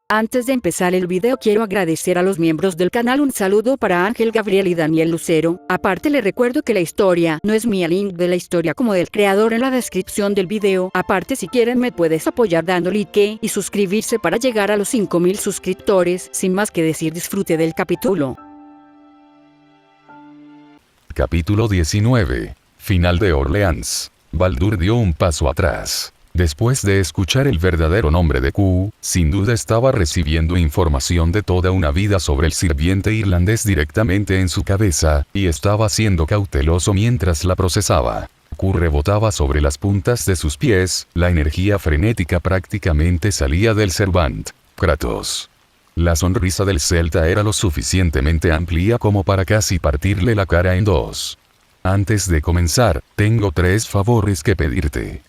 Antes de empezar el video quiero agradecer a los miembros del canal. Un saludo para Ángel, Gabriel y Daniel Lucero. Aparte les recuerdo que la historia no es mía, link de la historia como del creador en la descripción del video. Aparte si quieren me puedes apoyar dando like y suscribirse para llegar a los 5000 suscriptores. Sin más que decir, disfrute del capítulo. Capítulo 19. Final de Orleans. Baldur dio un paso atrás. Después de escuchar el verdadero nombre de Q, sin duda estaba recibiendo información de toda una vida sobre el sirviente irlandés directamente en su cabeza, y estaba siendo cauteloso mientras la procesaba. Q rebotaba sobre las puntas de sus pies, la energía frenética prácticamente salía del Servant. Kratos. La sonrisa del celta era lo suficientemente amplia como para casi partirle la cara en dos. Antes de comenzar, tengo 3 favores que pedirte.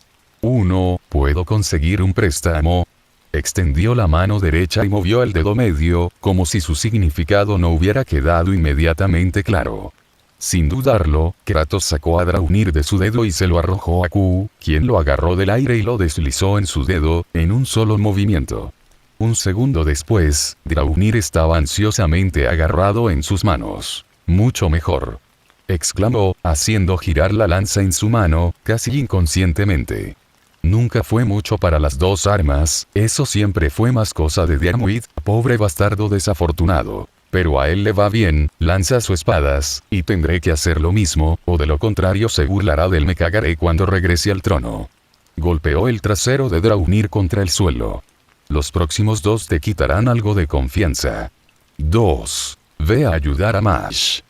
1. ¿Puedo conseguir un préstamo? Extendió la mano derecha y movió el dedo medio, como si su significado no hubiera quedado inmediatamente claro. Sin dudarlo, Kratos sacó a Draupnir de su dedo y se lo arrojó a Q, quien lo agarró del aire y lo deslizó en su dedo, en un solo movimiento. Un segundo después, Draupnir estaba ansiosamente agarrado en sus manos. Mucho mejor, exclamó, haciendo girar la lanza en su mano, casi inconscientemente. Nunca fue mucho para las 2 armas, eso siempre fue más cosa de Diarmuid, pobre bastardo desafortunado. Pero a él le va bien, lanza sus espadas, y tendré que hacer lo mismo, o de lo contrario se burlará del me cagaré cuando regrese al trono. Golpeó el trasero de Draupnir contra el suelo. Los próximos 2 te quitarán algo de confianza. 2. Ve a ayudar a Mash.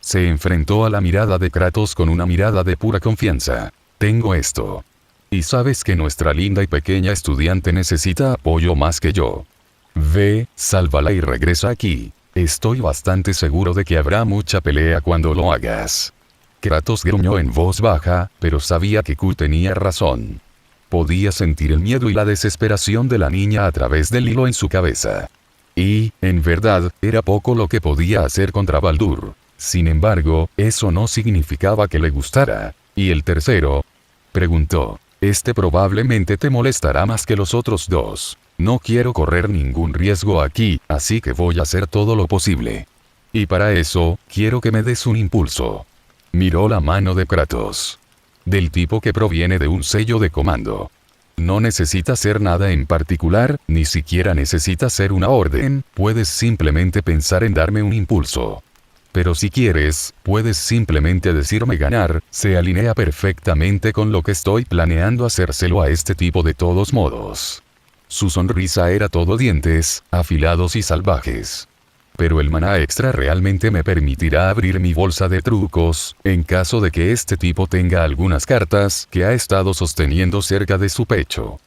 Se enfrentó a la mirada de Kratos con una mirada de pura confianza. Tengo esto. Y sabes que nuestra linda y pequeña estudiante necesita apoyo más que yo. Ve, sálvala y regresa aquí. Estoy bastante seguro de que habrá mucha pelea cuando lo hagas. Kratos gruñó en voz baja, pero sabía que Q tenía razón. Podía sentir el miedo y la desesperación de la niña a través del hilo en su cabeza. Y, en verdad, era poco lo que podía hacer contra Baldur. Sin embargo, eso no significaba que le gustara. ¿Y el tercero? Preguntó. Este probablemente te molestará más que los otros 2. No quiero correr ningún riesgo aquí, así que voy a hacer todo lo posible. Y para eso, quiero que me des un impulso. Miró la mano de Kratos. Del tipo que proviene de un sello de comando. No necesita hacer nada en particular, ni siquiera necesita hacer una orden, puedes simplemente pensar en darme un impulso. Pero si quieres, puedes simplemente decirme ganar, se alinea perfectamente con lo que estoy planeando hacérselo a este tipo de todos modos. Su sonrisa era todo dientes, afilados y salvajes. Pero el maná extra realmente me permitirá abrir mi bolsa de trucos, en caso de que este tipo tenga algunas cartas que ha estado sosteniendo cerca de su pecho.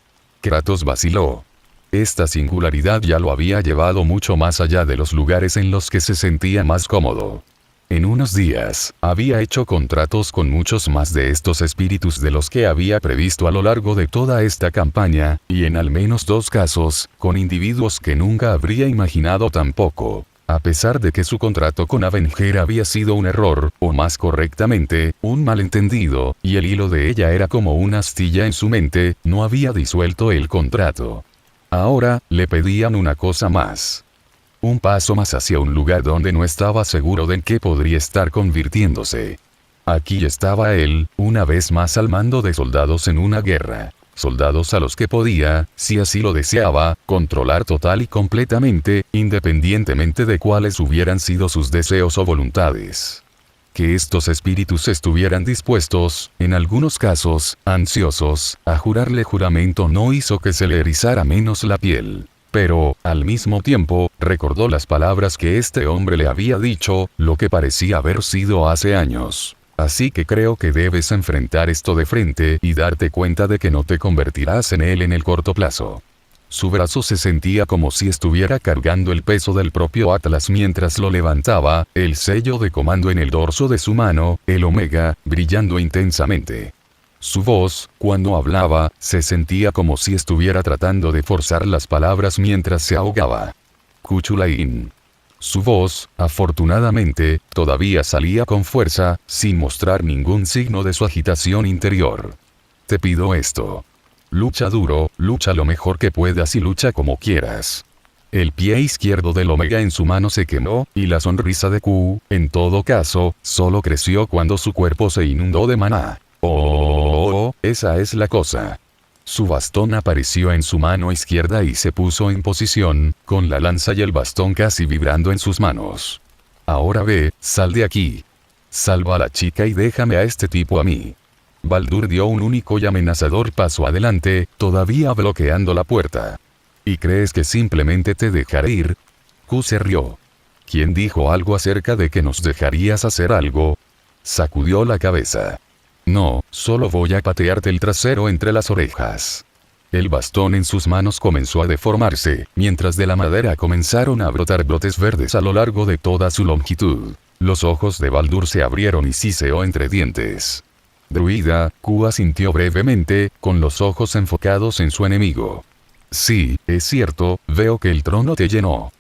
Kratos vaciló. Esta singularidad ya lo había llevado mucho más allá de los lugares en los que se sentía más cómodo. En unos días, había hecho contratos con muchos más de estos espíritus de los que había previsto a lo largo de toda esta campaña, y en al menos 2 casos, con individuos que nunca habría imaginado tampoco. A pesar de que su contrato con Avenger había sido un error, o más correctamente, un malentendido, y el hilo de ella era como una astilla en su mente, no había disuelto el contrato. Ahora, le pedían una cosa más. Un paso más hacia un lugar donde no estaba seguro de en qué podría estar convirtiéndose. Aquí estaba él, una vez más al mando de soldados en una guerra. Soldados a los que podía, si así lo deseaba, controlar total y completamente, independientemente de cuáles hubieran sido sus deseos o voluntades. Que estos espíritus estuvieran dispuestos, en algunos casos, ansiosos, a jurarle juramento no hizo que se le erizara menos la piel. Pero, al mismo tiempo, recordó las palabras que este hombre le había dicho, lo que parecía haber sido hace años. Así que creo que debes enfrentar esto de frente y darte cuenta de que no te convertirás en él en el corto plazo. Su brazo se sentía como si estuviera cargando el peso del propio Atlas mientras lo levantaba, el sello de comando en el dorso de su mano, el Omega, brillando intensamente. Su voz, cuando hablaba, se sentía como si estuviera tratando de forzar las palabras mientras se ahogaba. Cuchulain. Su voz, afortunadamente, todavía salía con fuerza, sin mostrar ningún signo de su agitación interior. Te pido esto. Lucha duro, lucha lo mejor que puedas y lucha como quieras. El pie izquierdo del Omega en su mano se quemó, y la sonrisa de Q, en todo caso, solo creció cuando su cuerpo se inundó de maná. Oh, esa es la cosa. Su bastón apareció en su mano izquierda y se puso en posición, con la lanza y el bastón casi vibrando en sus manos. Ahora ve, sal de aquí. Salva a la chica y déjame a este tipo a mí. Baldur dio un único y amenazador paso adelante, todavía bloqueando la puerta. ¿Y crees que simplemente te dejaré ir? Q se rió. ¿Quién dijo algo acerca de que nos dejarías hacer algo? Sacudió la cabeza. No, solo voy a patearte el trasero entre las orejas. El bastón en sus manos comenzó a deformarse, mientras de la madera comenzaron a brotar brotes verdes a lo largo de toda su longitud. Los ojos de Baldur se abrieron y siseó entre dientes. Druida, Q asintió brevemente, con los ojos enfocados en su enemigo. Sí, es cierto, veo que el trono te llenó.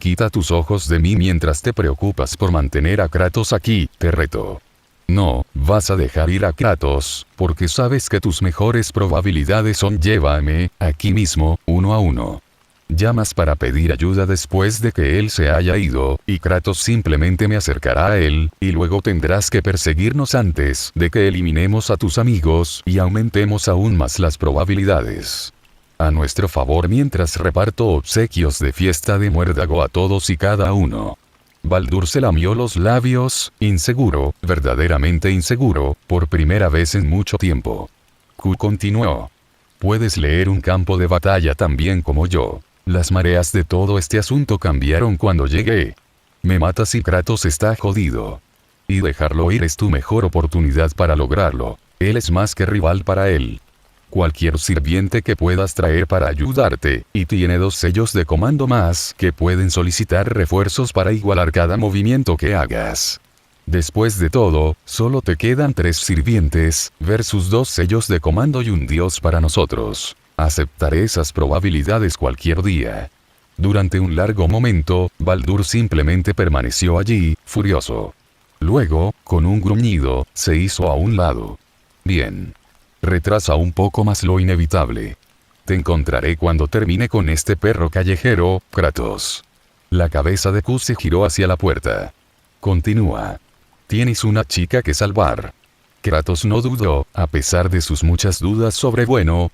Quita tus ojos de mí mientras te preocupas por mantener a Kratos aquí, te reto. No, vas a dejar ir a Kratos, porque sabes que tus mejores probabilidades son llévame, aquí mismo, 1 a 1. Llamas para pedir ayuda después de que él se haya ido, y Kratos simplemente me acercará a él, y luego tendrás que perseguirnos antes de que eliminemos a tus amigos y aumentemos aún más las probabilidades. A nuestro favor mientras reparto obsequios de fiesta de muérdago a todos y cada uno. Baldur se lamió los labios, inseguro, verdaderamente inseguro, por primera vez en mucho tiempo. Q continuó. Puedes leer un campo de batalla tan bien como yo. Las mareas de todo este asunto cambiaron cuando llegué. Me matas y Kratos está jodido. Y dejarlo ir es tu mejor oportunidad para lograrlo. Él es más que rival para él. Cualquier sirviente que puedas traer para ayudarte, y tiene 2 sellos de comando más que pueden solicitar refuerzos para igualar cada movimiento que hagas. Después de todo, solo te quedan 3 sirvientes, versus 2 sellos de comando y un dios para nosotros. Aceptaré esas probabilidades cualquier día. Durante un largo momento, Baldur simplemente permaneció allí, furioso. Luego, con un gruñido, se hizo a un lado. Bien. Retrasa un poco más lo inevitable. Te encontraré cuando termine con este perro callejero, Kratos. La cabeza de Q se giró hacia la puerta. Continúa. Tienes una chica que salvar. Kratos no dudó, a pesar de sus muchas dudas sobre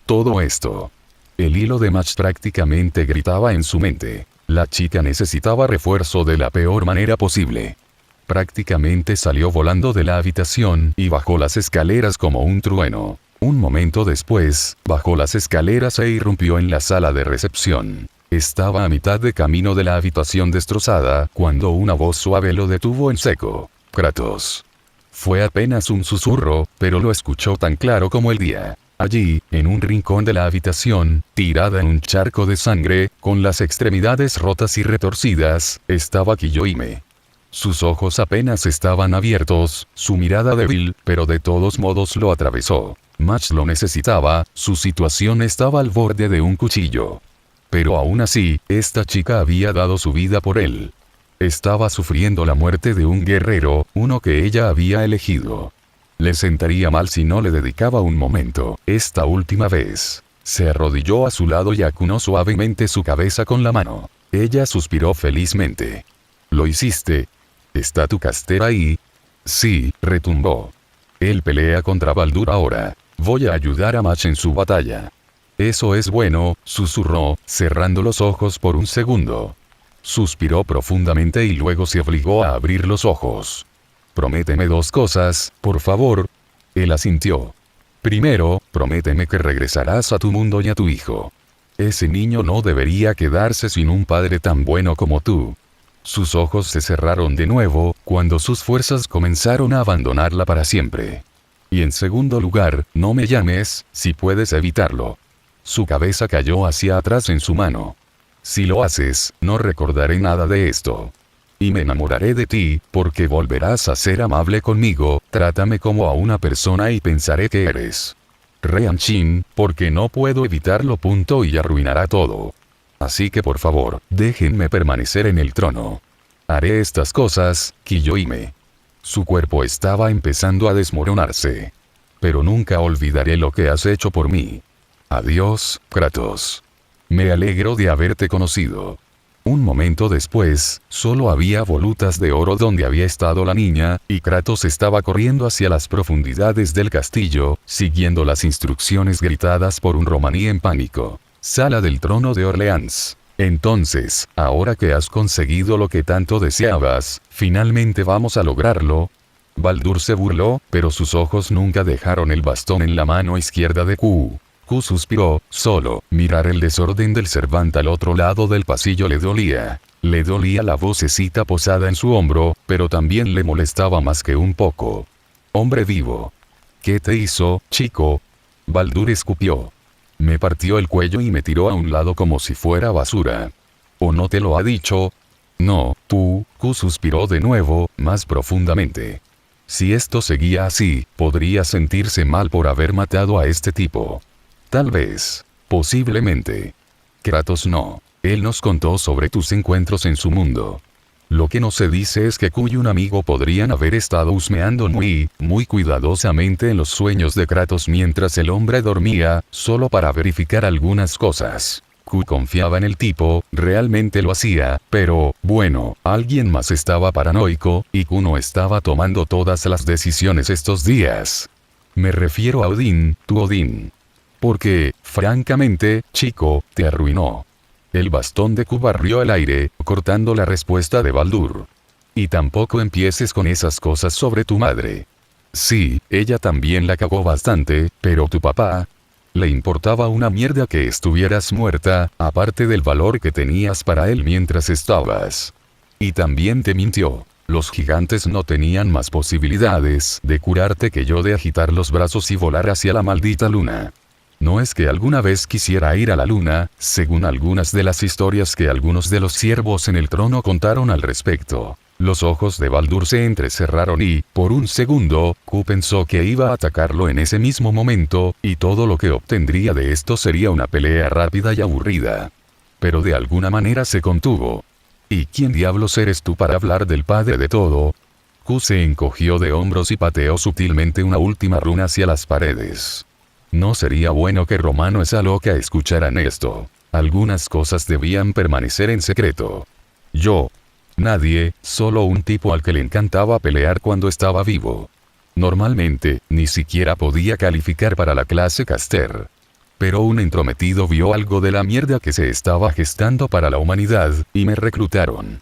todo esto. El hilo de Match prácticamente gritaba en su mente. La chica necesitaba refuerzo de la peor manera posible. Prácticamente salió volando de la habitación y bajó las escaleras como un trueno. Un momento después, bajó las escaleras e irrumpió en la sala de recepción. Estaba a mitad de camino de la habitación destrozada, cuando una voz suave lo detuvo en seco. Kratos. Fue apenas un susurro, pero lo escuchó tan claro como el día. Allí, en un rincón de la habitación, tirada en un charco de sangre, con las extremidades rotas y retorcidas, estaba Kiyohime. Sus ojos apenas estaban abiertos, su mirada débil, pero de todos modos lo atravesó. Match lo necesitaba, su situación estaba al borde de un cuchillo. Pero aún así, esta chica había dado su vida por él. Estaba sufriendo la muerte de un guerrero, uno que ella había elegido. Le sentaría mal si no le dedicaba un momento, esta última vez. Se arrodilló a su lado y acunó suavemente su cabeza con la mano. Ella suspiró felizmente. «Lo hiciste. ¿Está tu castera ahí?» «Sí», retumbó. «Él pelea contra Baldur ahora. Voy a ayudar a Match en su batalla». «Eso es bueno», susurró, cerrando los ojos por un segundo. Suspiró profundamente y luego se obligó a abrir los ojos. «Prométeme 2 cosas, por favor». Él asintió. «Primero, prométeme que regresarás a tu mundo y a tu hijo. Ese niño no debería quedarse sin un padre tan bueno como tú». Sus ojos se cerraron de nuevo, cuando sus fuerzas comenzaron a abandonarla para siempre. «Y en segundo lugar, no me llames, si puedes evitarlo». Su cabeza cayó hacia atrás en su mano. «Si lo haces, no recordaré nada de esto. Y me enamoraré de ti, porque volverás a ser amable conmigo, trátame como a una persona y pensaré que eres Reanchin, porque no puedo evitarlo. Y arruinará todo. Así que por favor, déjenme permanecer en el trono. Haré estas cosas, Kiyohime». Su cuerpo estaba empezando a desmoronarse. «Pero nunca olvidaré lo que has hecho por mí. Adiós, Kratos. Me alegro de haberte conocido». Un momento después, solo había volutas de oro donde había estado la niña, y Kratos estaba corriendo hacia las profundidades del castillo, siguiendo las instrucciones gritadas por un romaní en pánico. Sala del trono de Orleans. Entonces, ahora que has conseguido lo que tanto deseabas, finalmente vamos a lograrlo. Baldur se burló, pero sus ojos nunca dejaron el bastón en la mano izquierda de Q. Q suspiró, solo mirar el desorden del Cervant al otro lado del pasillo le dolía. Le dolía la vocecita posada en su hombro, pero también le molestaba más que un poco. Hombre vivo. ¿Qué te hizo, chico? Baldur escupió. Me partió el cuello y me tiró a un lado como si fuera basura. ¿O no te lo ha dicho? No, tú. Q suspiró de nuevo, más profundamente. Si esto seguía así, podría sentirse mal por haber matado a este tipo. Tal vez. Posiblemente. Kratos no. Él nos contó sobre tus encuentros en su mundo. Lo que no se dice es que Q y un amigo podrían haber estado husmeando muy cuidadosamente en los sueños de Kratos mientras el hombre dormía, solo para verificar algunas cosas. Q confiaba en el tipo, realmente lo hacía, pero, bueno, alguien más estaba paranoico, y Q no estaba tomando todas las decisiones estos días. Me refiero a Odín, tu Odín. Porque, francamente, chico, te arruinó. El bastón de Q barrió el aire, cortando la respuesta de Baldur. Y tampoco empieces con esas cosas sobre tu madre. Sí, ella también la cagó bastante, pero tu papá... Le importaba una mierda que estuvieras muerta, aparte del valor que tenías para él mientras estabas. Y también te mintió. Los gigantes no tenían más posibilidades de curarte que yo de agitar los brazos y volar hacia la maldita luna. No es que alguna vez quisiera ir a la luna, según algunas de las historias que algunos de los siervos en el trono contaron al respecto. Los ojos de Baldur se entrecerraron y, por un segundo, Q pensó que iba a atacarlo en ese mismo momento, y todo lo que obtendría de esto sería una pelea rápida y aburrida. Pero de alguna manera se contuvo. ¿Y quién diablos eres tú para hablar del padre de todo? Q se encogió de hombros y pateó sutilmente una última runa hacia las paredes. No sería bueno que Romano esa loca escucharan esto. Algunas cosas debían permanecer en secreto. Yo. Nadie, solo un tipo al que le encantaba pelear cuando estaba vivo. Normalmente, ni siquiera podía calificar para la clase caster. Pero un entrometido vio algo de la mierda que se estaba gestando para la humanidad, y me reclutaron.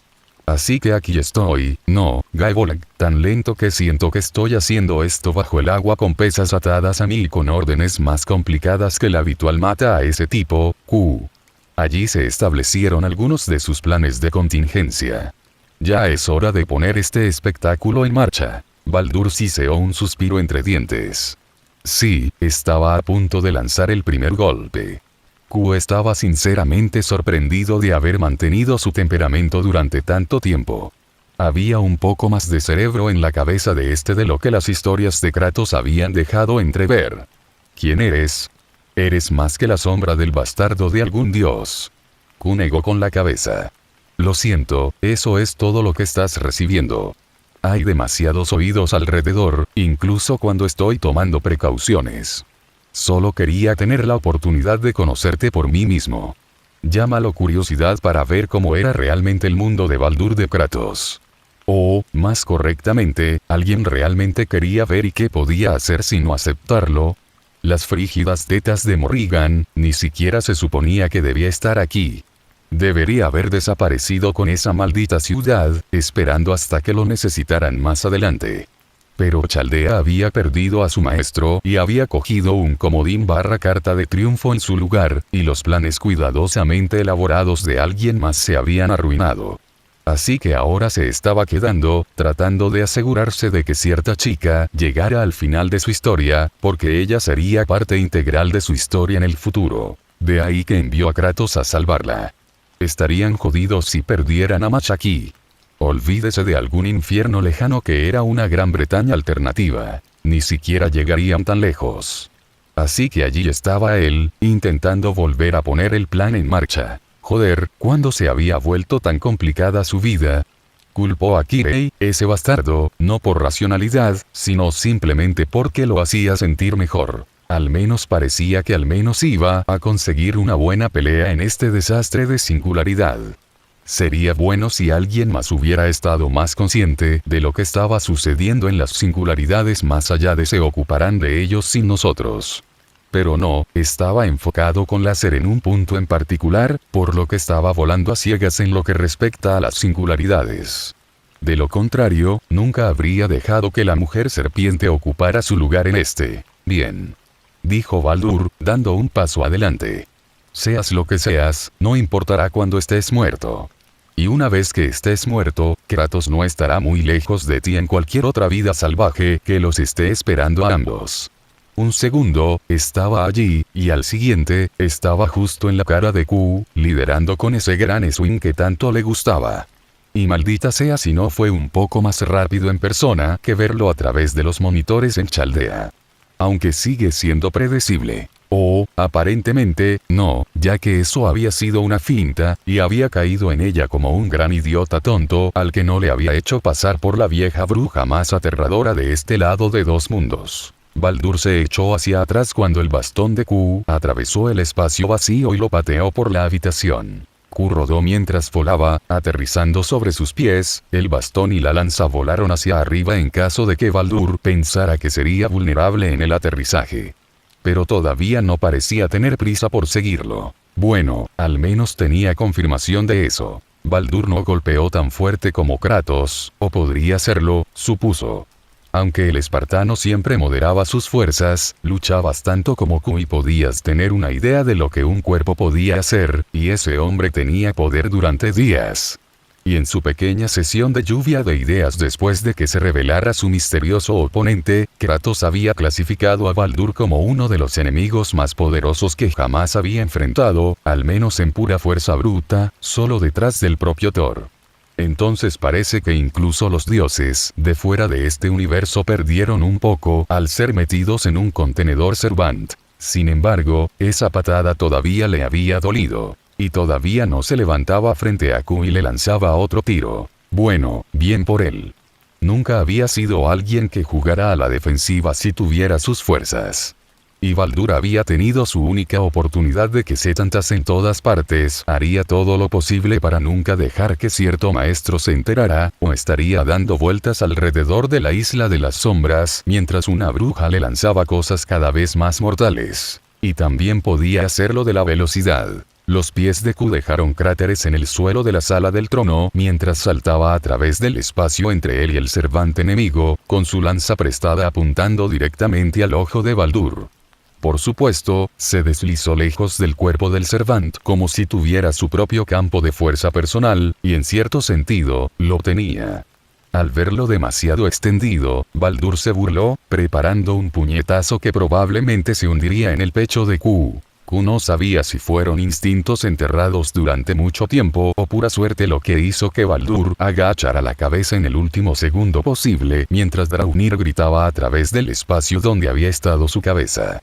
Así que aquí estoy, no, Gaebolg, tan lento que siento que estoy haciendo esto bajo el agua con pesas atadas a mí y con órdenes más complicadas que la habitual. Mata a ese tipo, Q. Allí se establecieron algunos de sus planes de contingencia. Ya es hora de poner este espectáculo en marcha. Baldur siseó un suspiro entre dientes. Sí, estaba a punto de lanzar el primer golpe. Q estaba sinceramente sorprendido de haber mantenido su temperamento durante tanto tiempo. Había un poco más de cerebro en la cabeza de este de lo que las historias de Kratos habían dejado entrever. ¿Quién eres? Eres más que la sombra del bastardo de algún dios. Q negó con la cabeza. Lo siento, eso es todo lo que estás recibiendo. Hay demasiados oídos alrededor, incluso cuando estoy tomando precauciones. Solo quería tener la oportunidad de conocerte por mí mismo. Llámalo curiosidad para ver cómo era realmente el mundo de Baldur de Kratos. O, más correctamente, alguien realmente quería ver y qué podía hacer sino aceptarlo. Las frígidas tetas de Morrigan, ni siquiera se suponía que debía estar aquí. Debería haber desaparecido con esa maldita ciudad, esperando hasta que lo necesitaran más adelante. Pero Chaldea había perdido a su maestro y había cogido un comodín / carta de triunfo en su lugar, y los planes cuidadosamente elaborados de alguien más se habían arruinado. Así que ahora se estaba quedando, tratando de asegurarse de que cierta chica llegara al final de su historia, porque ella sería parte integral de su historia en el futuro. De ahí que envió a Kratos a salvarla. Estarían jodidos si perdieran a Machaki. Olvídese de algún infierno lejano que era una Gran Bretaña alternativa. Ni siquiera llegarían tan lejos. Así que allí estaba él, intentando volver a poner el plan en marcha. Joder, ¿cuándo se había vuelto tan complicada su vida? Culpó a Kirei, ese bastardo, no por racionalidad, sino simplemente porque lo hacía sentir mejor. Al menos parecía que al menos iba a conseguir una buena pelea en este desastre de singularidad. Sería bueno si alguien más hubiera estado más consciente de lo que estaba sucediendo en las singularidades más allá de se ocuparán de ellos sin nosotros. Pero no, estaba enfocado con láser en un punto en particular, por lo que estaba volando a ciegas en lo que respecta a las singularidades. De lo contrario, nunca habría dejado que la mujer serpiente ocupara su lugar en este. Bien. Dijo Baldur, dando un paso adelante. Seas lo que seas, no importará cuando estés muerto. Y una vez que estés muerto, Kratos no estará muy lejos de ti en cualquier otra vida salvaje que los esté esperando a ambos. Un segundo, estaba allí, y al siguiente, estaba justo en la cara de Q, liderando con ese gran swing que tanto le gustaba. Y maldita sea si no fue un poco más rápido en persona que verlo a través de los monitores en Chaldea. Aunque sigue siendo predecible. O, aparentemente, no, ya que eso había sido una finta, y había caído en ella como un gran idiota tonto al que no le había hecho pasar por la vieja bruja más aterradora de este lado de dos mundos. Baldur se echó hacia atrás cuando el bastón de Q atravesó el espacio vacío y lo pateó por la habitación. Q rodó mientras volaba, aterrizando sobre sus pies, el bastón y la lanza volaron hacia arriba en caso de que Baldur pensara que sería vulnerable en el aterrizaje. Pero todavía no parecía tener prisa por seguirlo. Bueno, al menos tenía confirmación de eso. Baldur no golpeó tan fuerte como Kratos, o podría serlo, supuso. Aunque el espartano siempre moderaba sus fuerzas, luchabas tanto como Q y podías tener una idea de lo que un cuerpo podía hacer, y ese hombre tenía poder durante días. Y en su pequeña sesión de lluvia de ideas después de que se revelara su misterioso oponente, Kratos había clasificado a Baldur como uno de los enemigos más poderosos que jamás había enfrentado, al menos en pura fuerza bruta, solo detrás del propio Thor. Entonces parece que incluso los dioses de fuera de este universo perdieron un poco al ser metidos en un contenedor Servant. Sin embargo, esa patada todavía le había dolido. Y todavía no se levantaba frente a Q y le lanzaba otro tiro. Bueno, bien por él. Nunca había sido alguien que jugara a la defensiva si tuviera sus fuerzas. Y Baldur había tenido su única oportunidad de que se tantas en todas partes, haría todo lo posible para nunca dejar que cierto maestro se enterara, o estaría dando vueltas alrededor de la isla de las sombras mientras una bruja le lanzaba cosas cada vez más mortales. Y también podía hacerlo de la velocidad. Los pies de Q dejaron cráteres en el suelo de la sala del trono mientras saltaba a través del espacio entre él y el servante enemigo, con su lanza prestada apuntando directamente al ojo de Baldur. Por supuesto, se deslizó lejos del cuerpo del servant como si tuviera su propio campo de fuerza personal, y en cierto sentido, lo tenía. Al verlo demasiado extendido, Baldur se burló, preparando un puñetazo que probablemente se hundiría en el pecho de Q. Q no sabía si fueron instintos enterrados durante mucho tiempo o pura suerte lo que hizo que Baldur agachara la cabeza en el último segundo posible mientras Draupnir gritaba a través del espacio donde había estado su cabeza.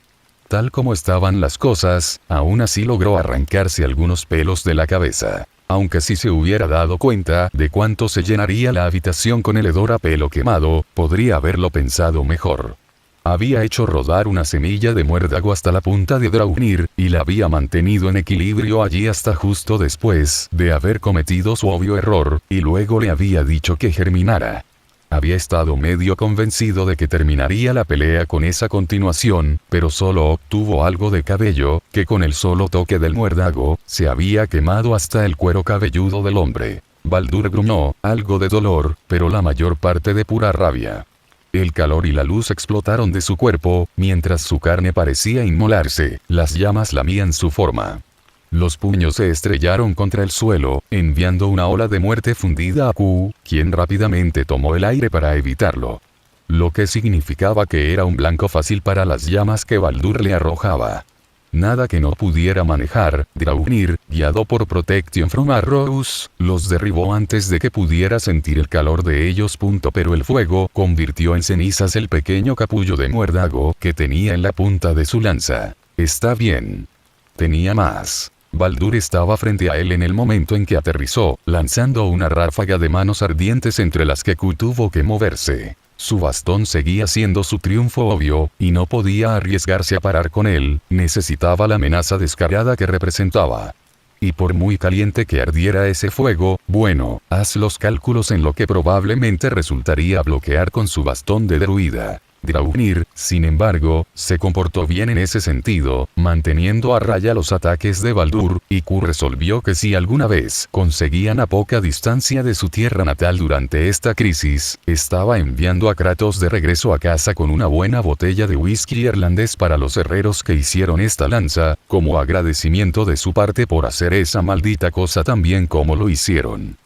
Tal como estaban las cosas, aún así logró arrancarse algunos pelos de la cabeza. Aunque si se hubiera dado cuenta de cuánto se llenaría la habitación con el hedor a pelo quemado, podría haberlo pensado mejor. Había hecho rodar una semilla de muérdago hasta la punta de Draupnir, y la había mantenido en equilibrio allí hasta justo después de haber cometido su obvio error, y luego le había dicho que germinara. Había estado medio convencido de que terminaría la pelea con esa continuación, pero solo obtuvo algo de cabello, que con el solo toque del muérdago, se había quemado hasta el cuero cabelludo del hombre. Baldur gruñó, algo de dolor, pero la mayor parte de pura rabia. El calor y la luz explotaron de su cuerpo, mientras su carne parecía inmolarse, las llamas lamían su forma. Los puños se estrellaron contra el suelo, enviando una ola de muerte fundida a Q, quien rápidamente tomó el aire para evitarlo. Lo que significaba que era un blanco fácil para las llamas que Baldur le arrojaba. Nada que no pudiera manejar, Draupnir, guiado por Protection from Arrows, los derribó antes de que pudiera sentir el calor de ellos. Pero el fuego convirtió en cenizas el pequeño capullo de muérdago que tenía en la punta de su lanza. Está bien. Tenía más. Baldur estaba frente a él en el momento en que aterrizó, lanzando una ráfaga de manos ardientes entre las que Q tuvo que moverse. Su bastón seguía siendo su triunfo obvio, y no podía arriesgarse a parar con él, necesitaba la amenaza descarada que representaba. Y por muy caliente que ardiera ese fuego, bueno, haz los cálculos en lo que probablemente resultaría bloquear con su bastón de druida. Draupnir, sin embargo, se comportó bien en ese sentido, manteniendo a raya los ataques de Baldur, y Q resolvió que si alguna vez conseguían a poca distancia de su tierra natal durante esta crisis, estaba enviando a Kratos de regreso a casa con una buena botella de whisky irlandés para los herreros que hicieron esta lanza, como agradecimiento de su parte por hacer esa maldita cosa tan bien como lo hicieron.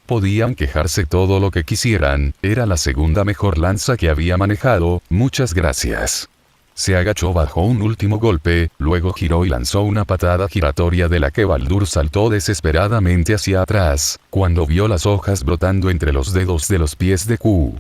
Podían quejarse todo lo que quisieran, era la segunda mejor lanza que había manejado, muchas gracias. Se agachó bajo un último golpe, luego giró y lanzó una patada giratoria de la que Baldur saltó desesperadamente hacia atrás, cuando vio las hojas brotando entre los dedos de los pies de Q.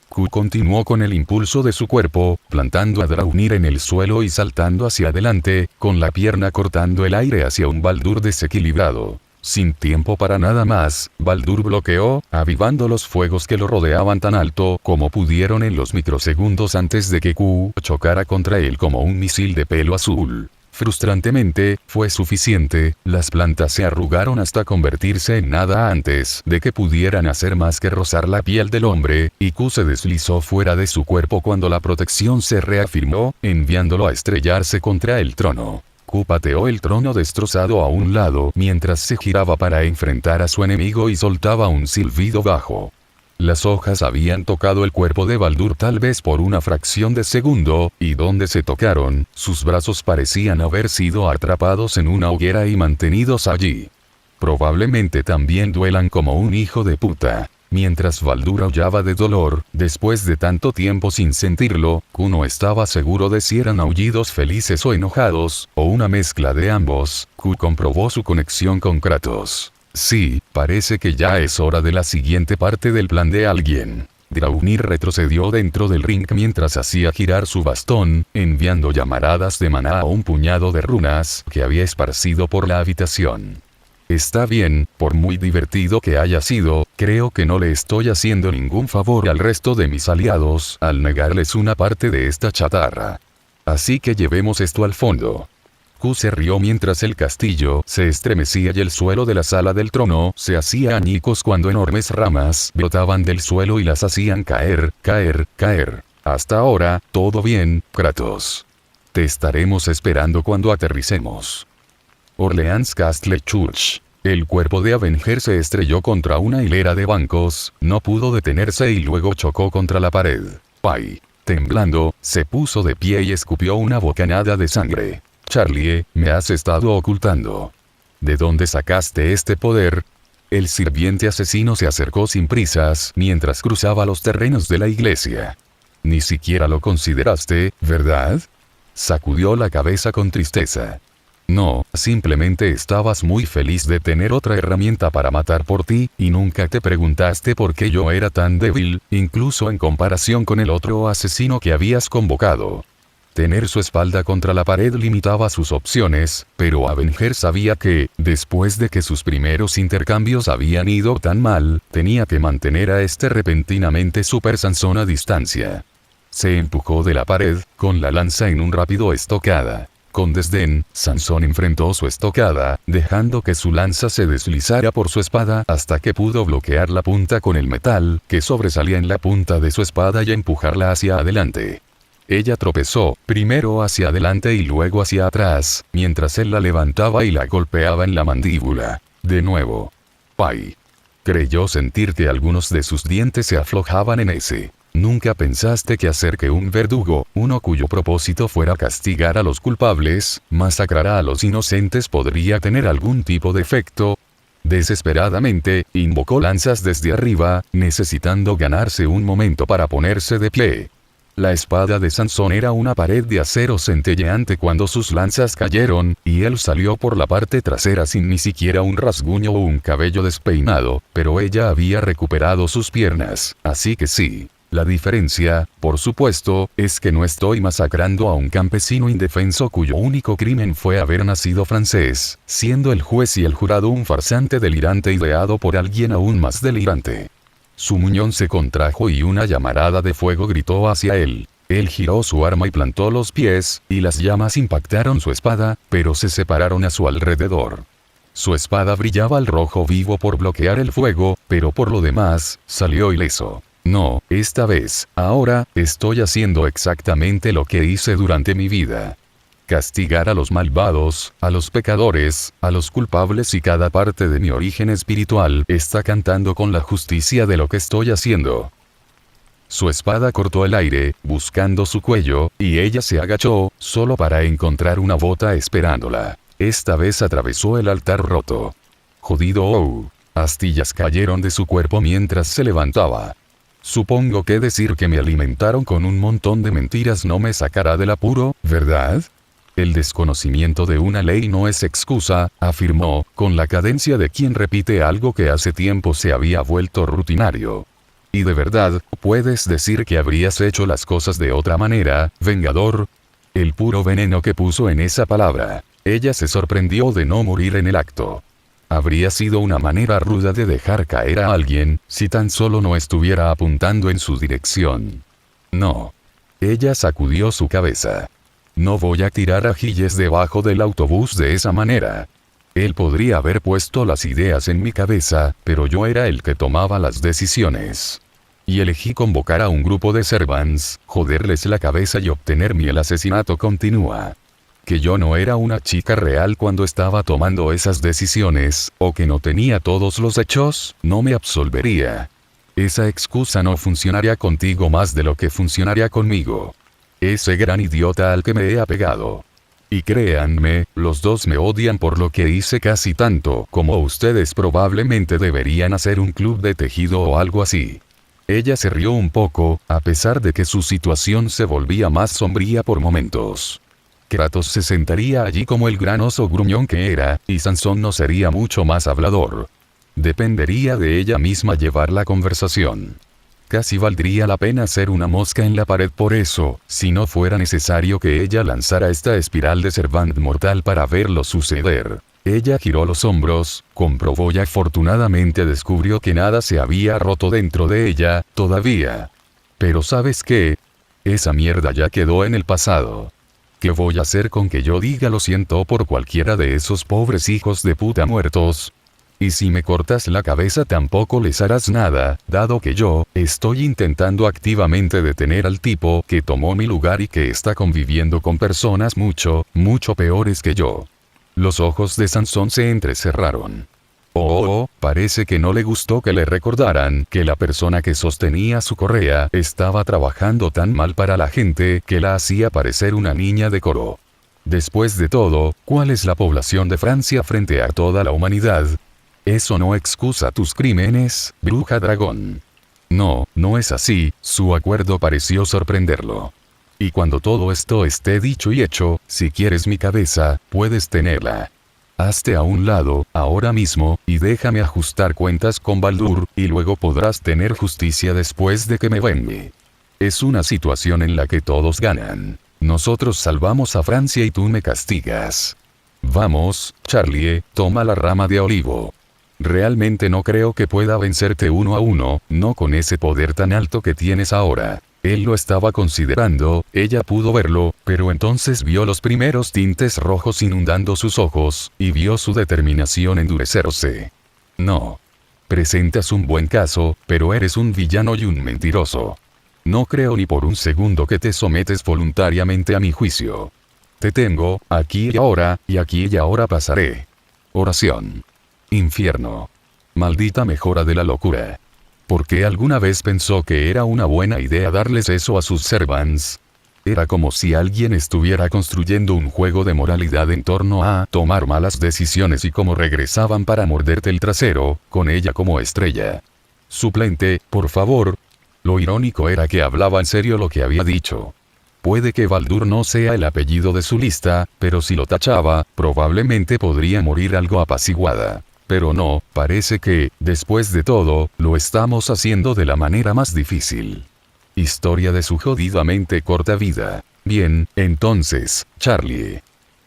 Q continuó con el impulso de su cuerpo, plantando a Draupnir en el suelo y saltando hacia adelante, con la pierna cortando el aire hacia un Baldur desequilibrado. Sin tiempo para nada más, Baldur bloqueó, avivando los fuegos que lo rodeaban tan alto como pudieron en los microsegundos antes de que Q chocara contra él como un misil de pelo azul. Frustrantemente, fue suficiente, las plantas se arrugaron hasta convertirse en nada antes de que pudieran hacer más que rozar la piel del hombre, y Q se deslizó fuera de su cuerpo cuando la protección se reafirmó, enviándolo a estrellarse contra el trono. Q pateó el trono destrozado a un lado mientras se giraba para enfrentar a su enemigo y soltaba un silbido bajo. Las hojas habían tocado el cuerpo de Baldur tal vez por una fracción de segundo, y donde se tocaron, sus brazos parecían haber sido atrapados en una hoguera y mantenidos allí. Probablemente también duelan como un hijo de puta. Mientras Baldur aullaba de dolor, después de tanto tiempo sin sentirlo, Q no estaba seguro de si eran aullidos felices o enojados, o una mezcla de ambos. Q comprobó su conexión con Kratos. Sí, parece que ya es hora de la siguiente parte del plan de alguien. Draupnir retrocedió dentro del ring mientras hacía girar su bastón, enviando llamaradas de maná a un puñado de runas que había esparcido por la habitación. Está bien, por muy divertido que haya sido, creo que no le estoy haciendo ningún favor al resto de mis aliados al negarles una parte de esta chatarra. Así que llevemos esto al fondo. Q se rió mientras el castillo se estremecía y el suelo de la sala del trono se hacía añicos cuando enormes ramas brotaban del suelo y las hacían caer, caer, caer. Hasta ahora, todo bien, Kratos. Te estaremos esperando cuando aterricemos. Orleans Castle Church. El cuerpo de Avenger se estrelló contra una hilera de bancos, no pudo detenerse y luego chocó contra la pared. Pai, temblando, se puso de pie y escupió una bocanada de sangre. Charlie, me has estado ocultando. ¿De dónde sacaste este poder? El sirviente asesino se acercó sin prisas mientras cruzaba los terrenos de la iglesia. Ni siquiera lo consideraste, ¿verdad? Sacudió la cabeza con tristeza. No, simplemente estabas muy feliz de tener otra herramienta para matar por ti, y nunca te preguntaste por qué yo era tan débil, incluso en comparación con el otro asesino que habías convocado. Tener su espalda contra la pared limitaba sus opciones, pero Avenger sabía que, después de que sus primeros intercambios habían ido tan mal, tenía que mantener a este repentinamente Super Sansón a distancia. Se empujó de la pared, con la lanza en un rápido estocada. Con desdén, Sansón enfrentó su estocada, dejando que su lanza se deslizara por su espada hasta que pudo bloquear la punta con el metal que sobresalía en la punta de su espada y empujarla hacia adelante. Ella tropezó, primero hacia adelante y luego hacia atrás, mientras él la levantaba y la golpeaba en la mandíbula. De nuevo. Pai. Creyó sentir que algunos de sus dientes se aflojaban en ese. ¿Nunca pensaste que hacer que un verdugo, uno cuyo propósito fuera castigar a los culpables, masacrar a los inocentes podría tener algún tipo de efecto? Desesperadamente, invocó lanzas desde arriba, necesitando ganarse un momento para ponerse de pie. La espada de Sansón era una pared de acero centelleante cuando sus lanzas cayeron, y él salió por la parte trasera sin ni siquiera un rasguño o un cabello despeinado, pero ella había recuperado sus piernas, así que sí. La diferencia, por supuesto, es que no estoy masacrando a un campesino indefenso cuyo único crimen fue haber nacido francés, siendo el juez y el jurado un farsante delirante ideado por alguien aún más delirante. Su muñón se contrajo y una llamarada de fuego gritó hacia él. Él giró su arma y plantó los pies, y las llamas impactaron su espada, pero se separaron a su alrededor. Su espada brillaba al rojo vivo por bloquear el fuego, pero por lo demás, salió ileso. No, esta vez, ahora, estoy haciendo exactamente lo que hice durante mi vida. Castigar a los malvados, a los pecadores, a los culpables, y cada parte de mi origen espiritual está cantando con la justicia de lo que estoy haciendo. Su espada cortó el aire, buscando su cuello, y ella se agachó, solo para encontrar una bota esperándola. Esta vez atravesó el altar roto. Jodido oh. Astillas cayeron de su cuerpo mientras se levantaba. Supongo que decir que me alimentaron con un montón de mentiras no me sacará del apuro, ¿verdad? El desconocimiento de una ley no es excusa, afirmó, con la cadencia de quien repite algo que hace tiempo se había vuelto rutinario. ¿Y de verdad, puedes decir que habrías hecho las cosas de otra manera, vengador? El puro veneno que puso en esa palabra. Ella se sorprendió de no morir en el acto. Habría sido una manera ruda de dejar caer a alguien, si tan solo no estuviera apuntando en su dirección. No. Ella sacudió su cabeza. No voy a tirar a Giles debajo del autobús de esa manera. Él podría haber puesto las ideas en mi cabeza, pero yo era el que tomaba las decisiones. Y elegí convocar a un grupo de servants, joderles la cabeza y obtener el asesinato. Continúa. Que yo no era una chica real cuando estaba tomando esas decisiones, o que no tenía todos los hechos, no me absolvería. Esa excusa no funcionaría contigo más de lo que funcionaría conmigo. Ese gran idiota al que me he apegado. Y créanme, los dos me odian por lo que hice casi tanto como ustedes probablemente deberían hacer un club de tejido o algo así. Ella se rió un poco, a pesar de que su situación se volvía más sombría por momentos. Kratos se sentaría allí como el gran oso gruñón que era, y Sansón no sería mucho más hablador. Dependería de ella misma llevar la conversación. Casi valdría la pena ser una mosca en la pared por eso, si no fuera necesario que ella lanzara esta espiral de servant mortal para verlo suceder. Ella giró los hombros, comprobó y afortunadamente descubrió que nada se había roto dentro de ella, todavía. Pero ¿sabes qué? Esa mierda ya quedó en el pasado. ¿Qué voy a hacer con que yo diga lo siento por cualquiera de esos pobres hijos de puta muertos? Y si me cortas la cabeza tampoco les harás nada, dado que yo estoy intentando activamente detener al tipo que tomó mi lugar y que está conviviendo con personas mucho, mucho peores que yo. Los ojos de Sansón se entrecerraron. Oh, parece que no le gustó que le recordaran que la persona que sostenía su correa estaba trabajando tan mal para la gente que la hacía parecer una niña de coro. Después de todo, ¿cuál es la población de Francia frente a toda la humanidad? Eso no excusa tus crímenes, bruja dragón. No, no es así, su acuerdo pareció sorprenderlo. Y cuando todo esto esté dicho y hecho, si quieres mi cabeza, puedes tenerla. Hazte a un lado, ahora mismo, y déjame ajustar cuentas con Baldur, y luego podrás tener justicia después de que me vengue. Es una situación en la que todos ganan. Nosotros salvamos a Francia y tú me castigas. Vamos, Charlie, toma la rama de olivo. Realmente no creo que pueda vencerte 1 a 1, no con ese poder tan alto que tienes ahora. Él lo estaba considerando, ella pudo verlo, pero entonces vio los primeros tintes rojos inundando sus ojos, y vio su determinación endurecerse. No. Presentas un buen caso, pero eres un villano y un mentiroso. No creo ni por un segundo que te sometes voluntariamente a mi juicio. Te tengo, aquí y ahora pasaré. Oración. Infierno. Maldita mejora de la locura. ¿Por qué alguna vez pensó que era una buena idea darles eso a sus servants? Era como si alguien estuviera construyendo un juego de moralidad en torno a tomar malas decisiones y cómo regresaban para morderte el trasero, con ella como estrella. Suplente, por favor. Lo irónico era que hablaba en serio lo que había dicho. Puede que Baldur no sea el apellido de su lista, pero si lo tachaba, probablemente podría morir algo apaciguada. Pero no, parece que, después de todo, lo estamos haciendo de la manera más difícil. Historia de su jodidamente corta vida. Bien, entonces, Charlie.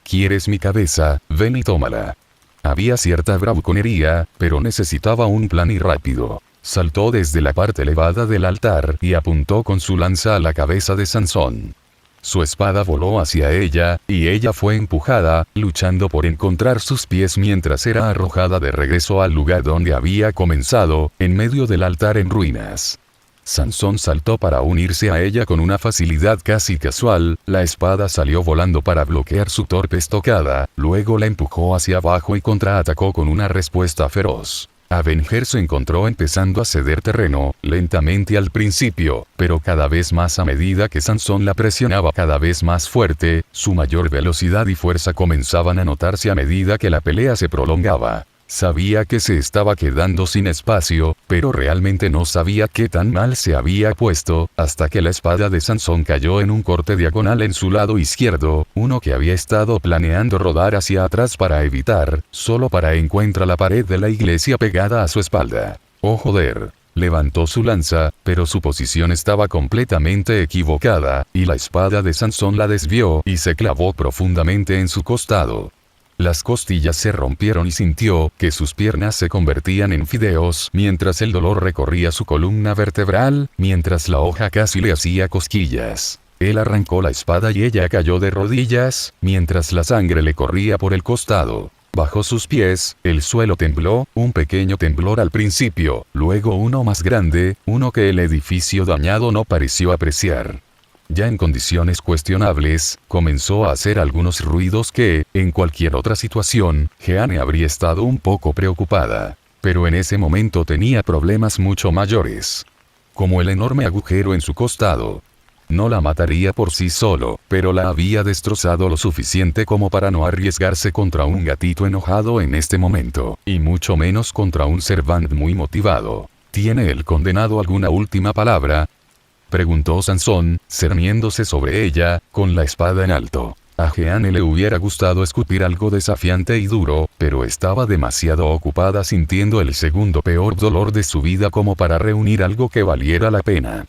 ¿Quieres mi cabeza? Ven y tómala. Había cierta bravuconería, pero necesitaba un plan y rápido. Saltó desde la parte elevada del altar y apuntó con su lanza a la cabeza de Sansón. Su espada voló hacia ella, y ella fue empujada, luchando por encontrar sus pies mientras era arrojada de regreso al lugar donde había comenzado, en medio del altar en ruinas. Sansón saltó para unirse a ella con una facilidad casi casual, la espada salió volando para bloquear su torpe estocada, luego la empujó hacia abajo y contraatacó con una respuesta feroz. Avenger se encontró empezando a ceder terreno, lentamente al principio, pero cada vez más a medida que Sansón la presionaba cada vez más fuerte, su mayor velocidad y fuerza comenzaban a notarse a medida que la pelea se prolongaba. Sabía que se estaba quedando sin espacio, pero realmente no sabía qué tan mal se había puesto, hasta que la espada de Sansón cayó en un corte diagonal en su lado izquierdo, uno que había estado planeando rodar hacia atrás para evitar, solo para encontrar la pared de la iglesia pegada a su espalda. ¡Oh joder! Levantó su lanza, pero su posición estaba completamente equivocada, y la espada de Sansón la desvió y se clavó profundamente en su costado. Las costillas se rompieron y sintió que sus piernas se convertían en fideos mientras el dolor recorría su columna vertebral, mientras la hoja casi le hacía cosquillas. Él arrancó la espada y ella cayó de rodillas, mientras la sangre le corría por el costado. Bajo sus pies, el suelo tembló, un pequeño temblor al principio, luego uno más grande, uno que el edificio dañado no pareció apreciar. Ya en condiciones cuestionables, comenzó a hacer algunos ruidos que, en cualquier otra situación, Jeanne habría estado un poco preocupada. Pero en ese momento tenía problemas mucho mayores. Como el enorme agujero en su costado. No la mataría por sí solo, pero la había destrozado lo suficiente como para no arriesgarse contra un gatito enojado en este momento, y mucho menos contra un servant muy motivado. ¿Tiene el condenado alguna última palabra?, preguntó Sansón, cerniéndose sobre ella, con la espada en alto. A Jeanne le hubiera gustado escupir algo desafiante y duro, pero estaba demasiado ocupada sintiendo el segundo peor dolor de su vida como para reunir algo que valiera la pena.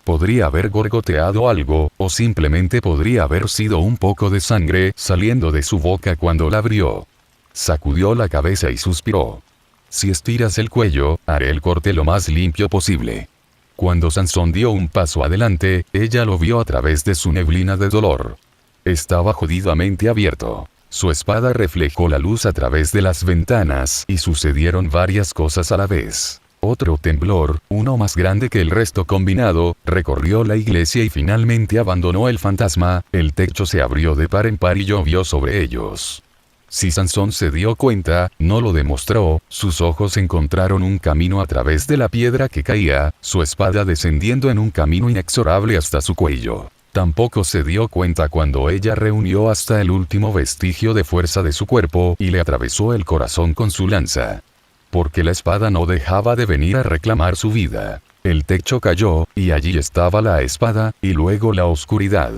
Podría haber gorgoteado algo, o simplemente podría haber sido un poco de sangre saliendo de su boca cuando la abrió. Sacudió la cabeza y suspiró. Si estiras el cuello, haré el corte lo más limpio posible. Cuando Sansón dio un paso adelante, ella lo vio a través de su neblina de dolor. Estaba jodidamente abierto. Su espada reflejó la luz a través de las ventanas y sucedieron varias cosas a la vez. Otro temblor, uno más grande que el resto combinado, recorrió la iglesia y finalmente abandonó el fantasma, el techo se abrió de par en par y llovió sobre ellos. Si Sansón se dio cuenta, no lo demostró, sus ojos encontraron un camino a través de la piedra que caía, su espada descendiendo en un camino inexorable hasta su cuello. Tampoco se dio cuenta cuando ella reunió hasta el último vestigio de fuerza de su cuerpo y le atravesó el corazón con su lanza. Porque la espada no dejaba de venir a reclamar su vida. El techo cayó, y allí estaba la espada, y luego la oscuridad.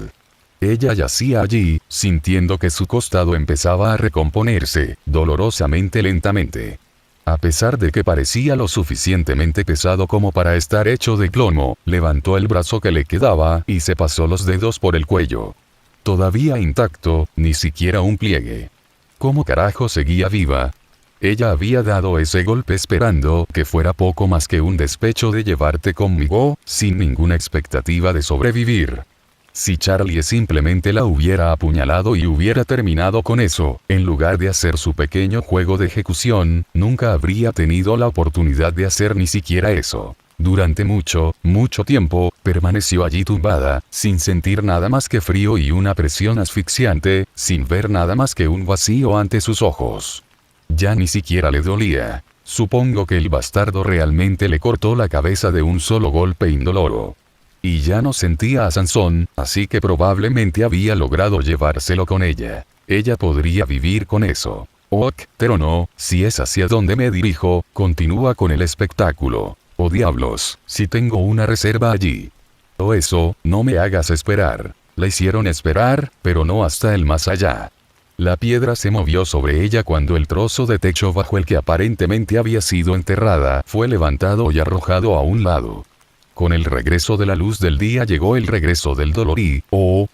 Ella yacía allí, sintiendo que su costado empezaba a recomponerse, dolorosamente lentamente. A pesar de que parecía lo suficientemente pesado como para estar hecho de plomo, levantó el brazo que le quedaba y se pasó los dedos por el cuello. Todavía intacto, ni siquiera un pliegue. ¿Cómo carajo seguía viva? Ella había dado ese golpe esperando que fuera poco más que un despecho de llevarte conmigo, sin ninguna expectativa de sobrevivir. Si Charlie simplemente la hubiera apuñalado y hubiera terminado con eso, en lugar de hacer su pequeño juego de ejecución, nunca habría tenido la oportunidad de hacer ni siquiera eso. Durante mucho tiempo, permaneció allí tumbada, sin sentir nada más que frío y una presión asfixiante, sin ver nada más que un vacío ante sus ojos. Ya ni siquiera le dolía. Supongo que el bastardo realmente le cortó la cabeza de un solo golpe indoloro. Y ya no sentía a Sansón, así que probablemente había logrado llevárselo con ella. Ella podría vivir con eso. Ok, pero no, si es hacia donde me dirijo, continúa con el espectáculo. Oh diablos, si tengo una reserva allí. O eso, no me hagas esperar. La hicieron esperar, pero no hasta el más allá. La piedra se movió sobre ella cuando el trozo de techo bajo el que aparentemente había sido enterrada fue levantado y arrojado a un lado. Con el regreso de la luz del día llegó el regreso del dolor y,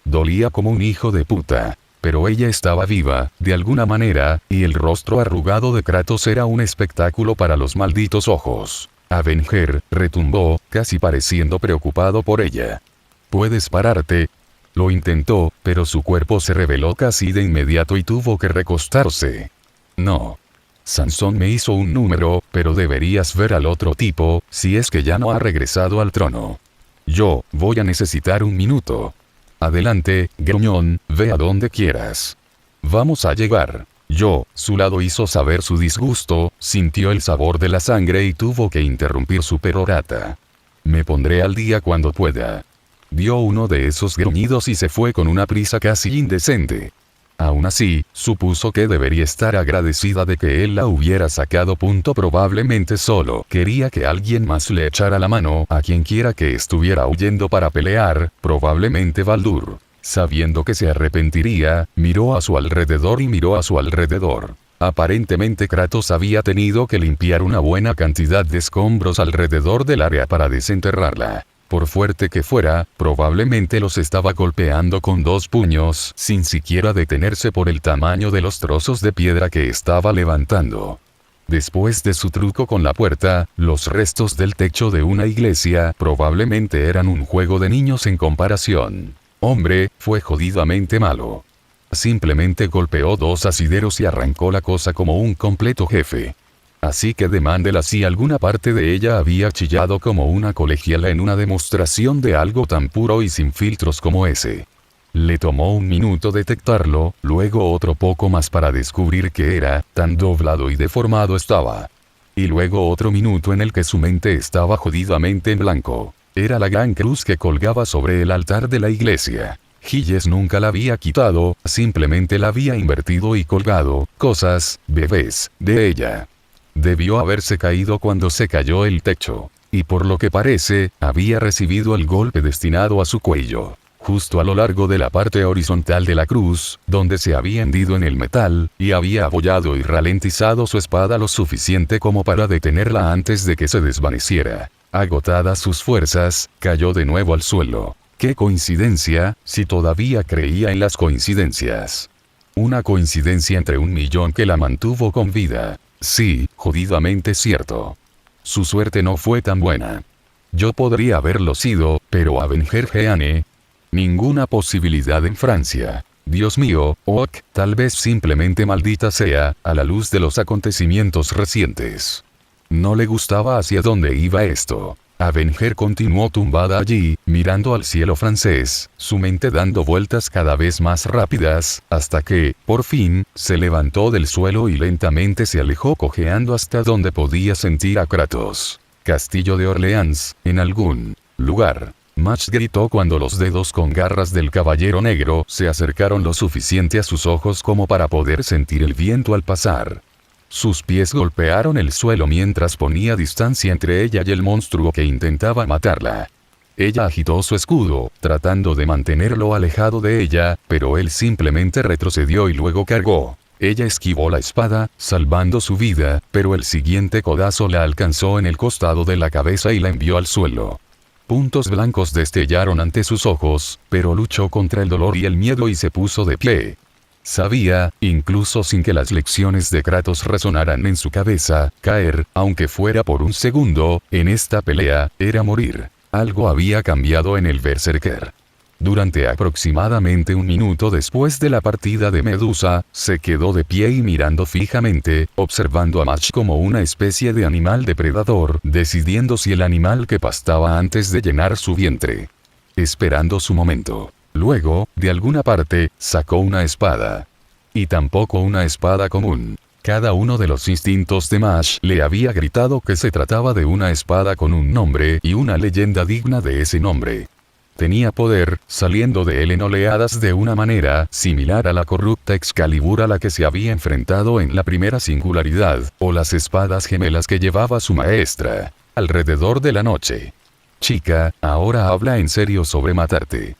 dolía como un hijo de puta. Pero ella estaba viva, de alguna manera, y el rostro arrugado de Kratos era un espectáculo para los malditos ojos. Avenger retumbó, casi pareciendo preocupado por ella. ¿Puedes pararte? Lo intentó, pero su cuerpo se rebeló casi de inmediato y tuvo que recostarse. No. Sansón me hizo un número, pero deberías ver al otro tipo, si es que ya no ha regresado al trono. Yo, voy a necesitar un minuto. Adelante, gruñón, ve a donde quieras. Vamos a llegar. Yo, su lado hizo saber su disgusto, sintió el sabor de la sangre y tuvo que interrumpir su perorata. Me pondré al día cuando pueda. Dio uno de esos gruñidos y se fue con una prisa casi indecente. Aún así, supuso que debería estar agradecida de que él la hubiera sacado. Probablemente solo quería que alguien más le echara la mano a quien quiera que estuviera huyendo para pelear, probablemente Baldur. Sabiendo que se arrepentiría, miró a su alrededor y miró a su alrededor. Aparentemente Kratos había tenido que limpiar una buena cantidad de escombros alrededor del área para desenterrarla. Por fuerte que fuera, probablemente los estaba golpeando con 2 puños, sin siquiera detenerse por el tamaño de los trozos de piedra que estaba levantando. Después de su truco con la puerta, los restos del techo de una iglesia probablemente eran un juego de niños en comparación. Hombre, fue jodidamente malo. Simplemente golpeó 2 asideros y arrancó la cosa como un completo jefe. Así que de Mandela si alguna parte de ella había chillado como una colegiala en una demostración de algo tan puro y sin filtros como ese. Le tomó un minuto detectarlo, luego otro poco más para descubrir que era, tan doblado y deformado estaba. Y luego otro minuto en el que su mente estaba jodidamente en blanco. Era la gran cruz que colgaba sobre el altar de la iglesia. Giles nunca la había quitado, simplemente la había invertido y colgado, cosas, bebés, de ella. Debió haberse caído cuando se cayó el techo. Y por lo que parece, había recibido el golpe destinado a su cuello. Justo a lo largo de la parte horizontal de la cruz, donde se había hendido en el metal, y había apoyado y ralentizado su espada lo suficiente como para detenerla antes de que se desvaneciera. Agotadas sus fuerzas, cayó de nuevo al suelo. ¡Qué coincidencia, si todavía creía en las coincidencias! Una coincidencia entre 1.000.000 que la mantuvo con vida. Sí, jodidamente cierto. Su suerte no fue tan buena. Yo podría haberlo sido, pero Avengergeane. Ninguna posibilidad en Francia. Dios mío, ok, tal vez simplemente maldita sea, a la luz de los acontecimientos recientes. No le gustaba hacia dónde iba esto. Avenger continuó tumbada allí, mirando al cielo francés, su mente dando vueltas cada vez más rápidas, hasta que, por fin, se levantó del suelo y lentamente se alejó cojeando hasta donde podía sentir a Kratos. Castillo de Orleans, en algún lugar. Max gritó cuando los dedos con garras del caballero negro se acercaron lo suficiente a sus ojos como para poder sentir el viento al pasar. Sus pies golpearon el suelo mientras ponía distancia entre ella y el monstruo que intentaba matarla. Ella agitó su escudo, tratando de mantenerlo alejado de ella, pero él simplemente retrocedió y luego cargó. Ella esquivó la espada, salvando su vida, pero el siguiente codazo la alcanzó en el costado de la cabeza y la envió al suelo. Puntos blancos destellaron ante sus ojos, pero luchó contra el dolor y el miedo y se puso de pie. Sabía, incluso sin que las lecciones de Kratos resonaran en su cabeza, caer, aunque fuera por un segundo, en esta pelea, era morir. Algo había cambiado en el Berserker. Durante aproximadamente 1 minuto después de la partida de Medusa, se quedó de pie y mirando fijamente, observando a Mach como una especie de animal depredador, decidiendo si el animal que pastaba antes de llenar su vientre. Esperando su momento. Luego, de alguna parte, sacó una espada. Y tampoco una espada común. Cada uno de los instintos de Mash le había gritado que se trataba de una espada con un nombre y una leyenda digna de ese nombre. Tenía poder, saliendo de él en oleadas de una manera similar a la corrupta Excalibur a la que se había enfrentado en la primera singularidad, o las espadas gemelas que llevaba su maestra. Alrededor de la noche. Chica, ahora habla en serio sobre matarte.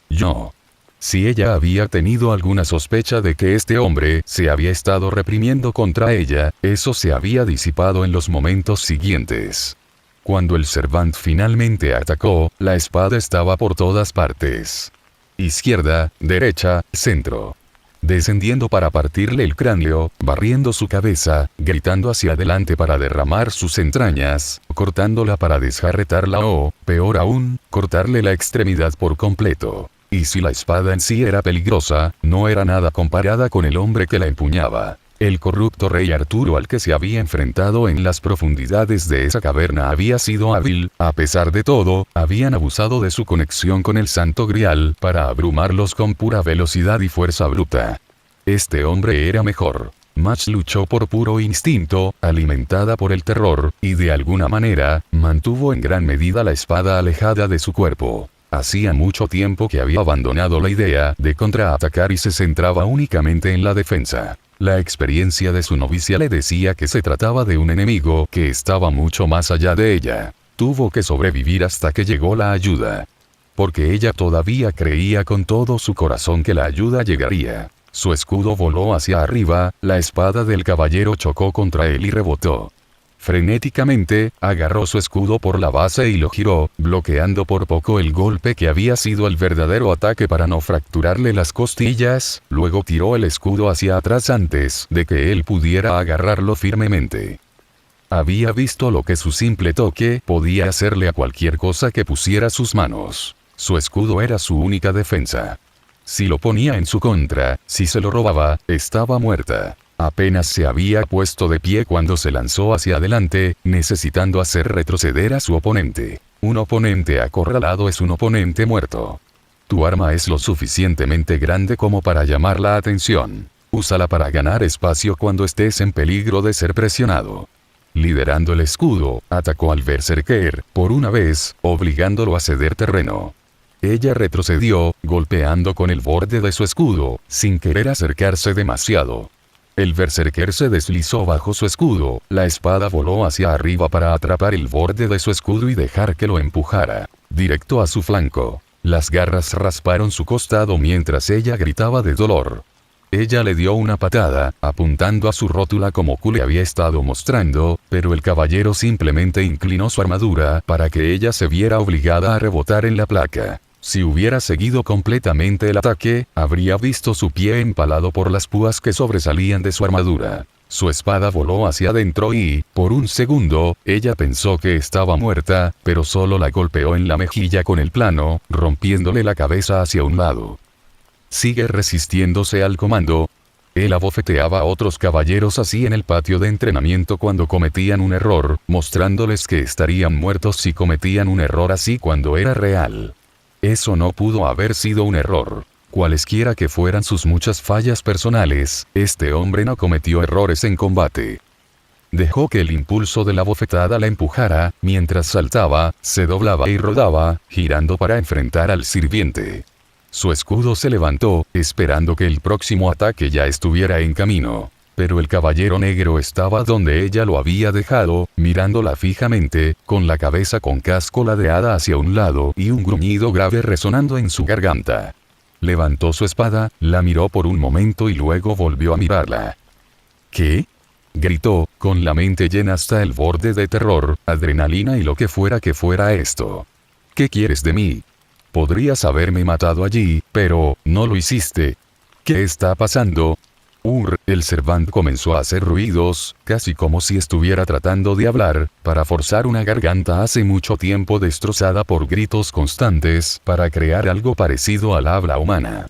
Yo. Si ella había tenido alguna sospecha de que este hombre se había estado reprimiendo contra ella, eso se había disipado en los momentos siguientes. Cuando el Servant finalmente atacó, la espada estaba por todas partes. Izquierda, derecha, centro. Descendiendo para partirle el cráneo, barriendo su cabeza, gritando hacia adelante para derramar sus entrañas, cortándola para desjarretarla o, peor aún, cortarle la extremidad por completo. y si la espada en sí era peligrosa, no era nada comparada con el hombre que la empuñaba. El corrupto rey Arturo al que se había enfrentado en las profundidades de esa caverna había sido hábil, a pesar de todo, habían abusado de su conexión con el Santo Grial para abrumarlos con pura velocidad y fuerza bruta. Este hombre era mejor. Match luchó por puro instinto, alimentada por el terror, y de alguna manera, mantuvo en gran medida la espada alejada de su cuerpo. Hacía mucho tiempo que había abandonado la idea de contraatacar y se centraba únicamente en la defensa. La experiencia de su novicia le decía que se trataba de un enemigo que estaba mucho más allá de ella. Tuvo que sobrevivir hasta que llegó la ayuda. Porque ella todavía creía con todo su corazón que la ayuda llegaría. Su escudo voló hacia arriba, la espada del caballero chocó contra él y rebotó. Frenéticamente, agarró su escudo por la base y lo giró, bloqueando por poco el golpe que había sido el verdadero ataque para no fracturarle las costillas, luego tiró el escudo hacia atrás antes de que él pudiera agarrarlo firmemente. Había visto lo que su simple toque podía hacerle a cualquier cosa que pusiera sus manos. Su escudo era su única defensa. Si lo ponía en su contra, si se lo robaba, estaba muerta. Apenas se había puesto de pie cuando se lanzó hacia adelante, necesitando hacer retroceder a su oponente. Un oponente acorralado es un oponente muerto. Tu arma es lo suficientemente grande como para llamar la atención. Úsala para ganar espacio cuando estés en peligro de ser presionado. Liderando el escudo, atacó al berserker, por una vez, obligándolo a ceder terreno. Ella retrocedió, golpeando con el borde de su escudo, sin querer acercarse demasiado. El berserker se deslizó bajo su escudo, la espada voló hacia arriba para atrapar el borde de su escudo y dejar que lo empujara, directo a su flanco. Las garras rasparon su costado mientras ella gritaba de dolor. Ella le dio una patada, apuntando a su rótula como Q le había estado mostrando, pero el caballero simplemente inclinó su armadura para que ella se viera obligada a rebotar en la placa. Si hubiera seguido completamente el ataque, habría visto su pie empalado por las púas que sobresalían de su armadura. Su espada voló hacia adentro y, por un segundo, ella pensó que estaba muerta, pero solo la golpeó en la mejilla con el plano, rompiéndole la cabeza hacia un lado. Sigue resistiéndose al comando. Él abofeteaba a otros caballeros así en el patio de entrenamiento cuando cometían un error, mostrándoles que estarían muertos si cometían un error así cuando era real. Eso no pudo haber sido un error. Cualesquiera que fueran sus muchas fallas personales, este hombre no cometió errores en combate. Dejó que el impulso de la bofetada la empujara, mientras saltaba, se doblaba y rodaba, girando para enfrentar al sirviente. Su escudo se levantó, esperando que el próximo ataque ya estuviera en camino. Pero el caballero negro estaba donde ella lo había dejado, mirándola fijamente, con la cabeza con casco ladeada hacia un lado y un gruñido grave resonando en su garganta. Levantó su espada, la miró por un momento y luego volvió a mirarla. ¿Qué? Gritó, con la mente llena hasta el borde de terror, adrenalina y lo que fuera esto. ¿Qué quieres de mí? Podrías haberme matado allí, pero no lo hiciste. ¿Qué está pasando? El Servant comenzó a hacer ruidos, casi como si estuviera tratando de hablar, para forzar una garganta hace mucho tiempo destrozada por gritos constantes, para crear algo parecido al habla humana.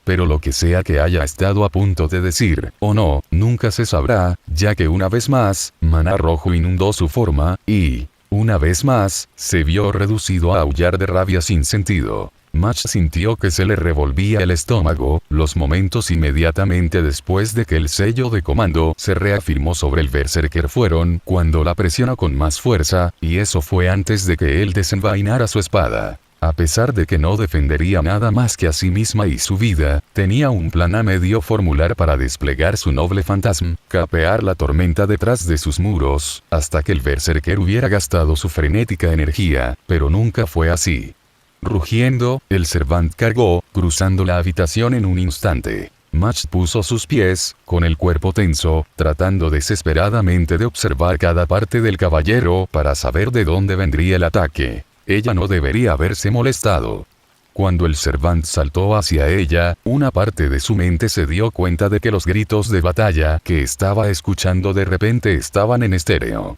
Pero lo que sea que haya estado a punto de decir, o no, nunca se sabrá, ya que una vez más, Maná Rojo inundó su forma, y, una vez más, se vio reducido a aullar de rabia sin sentido. Match sintió que se le revolvía el estómago, los momentos inmediatamente después de que el sello de comando se reafirmó sobre el berserker fueron cuando la presionó con más fuerza, y eso fue antes de que él desenvainara su espada. A pesar de que no defendería nada más que a sí misma y su vida, tenía un plan a medio formular para desplegar su noble fantasma, capear la tormenta detrás de sus muros, hasta que el berserker hubiera gastado su frenética energía, pero nunca fue así. Rugiendo, el Servant cargó, cruzando la habitación en un instante. Match puso sus pies, con el cuerpo tenso, tratando desesperadamente de observar cada parte del caballero para saber de dónde vendría el ataque. Ella no debería haberse molestado. Cuando el Servant saltó hacia ella, una parte de su mente se dio cuenta de que los gritos de batalla que estaba escuchando de repente estaban en estéreo.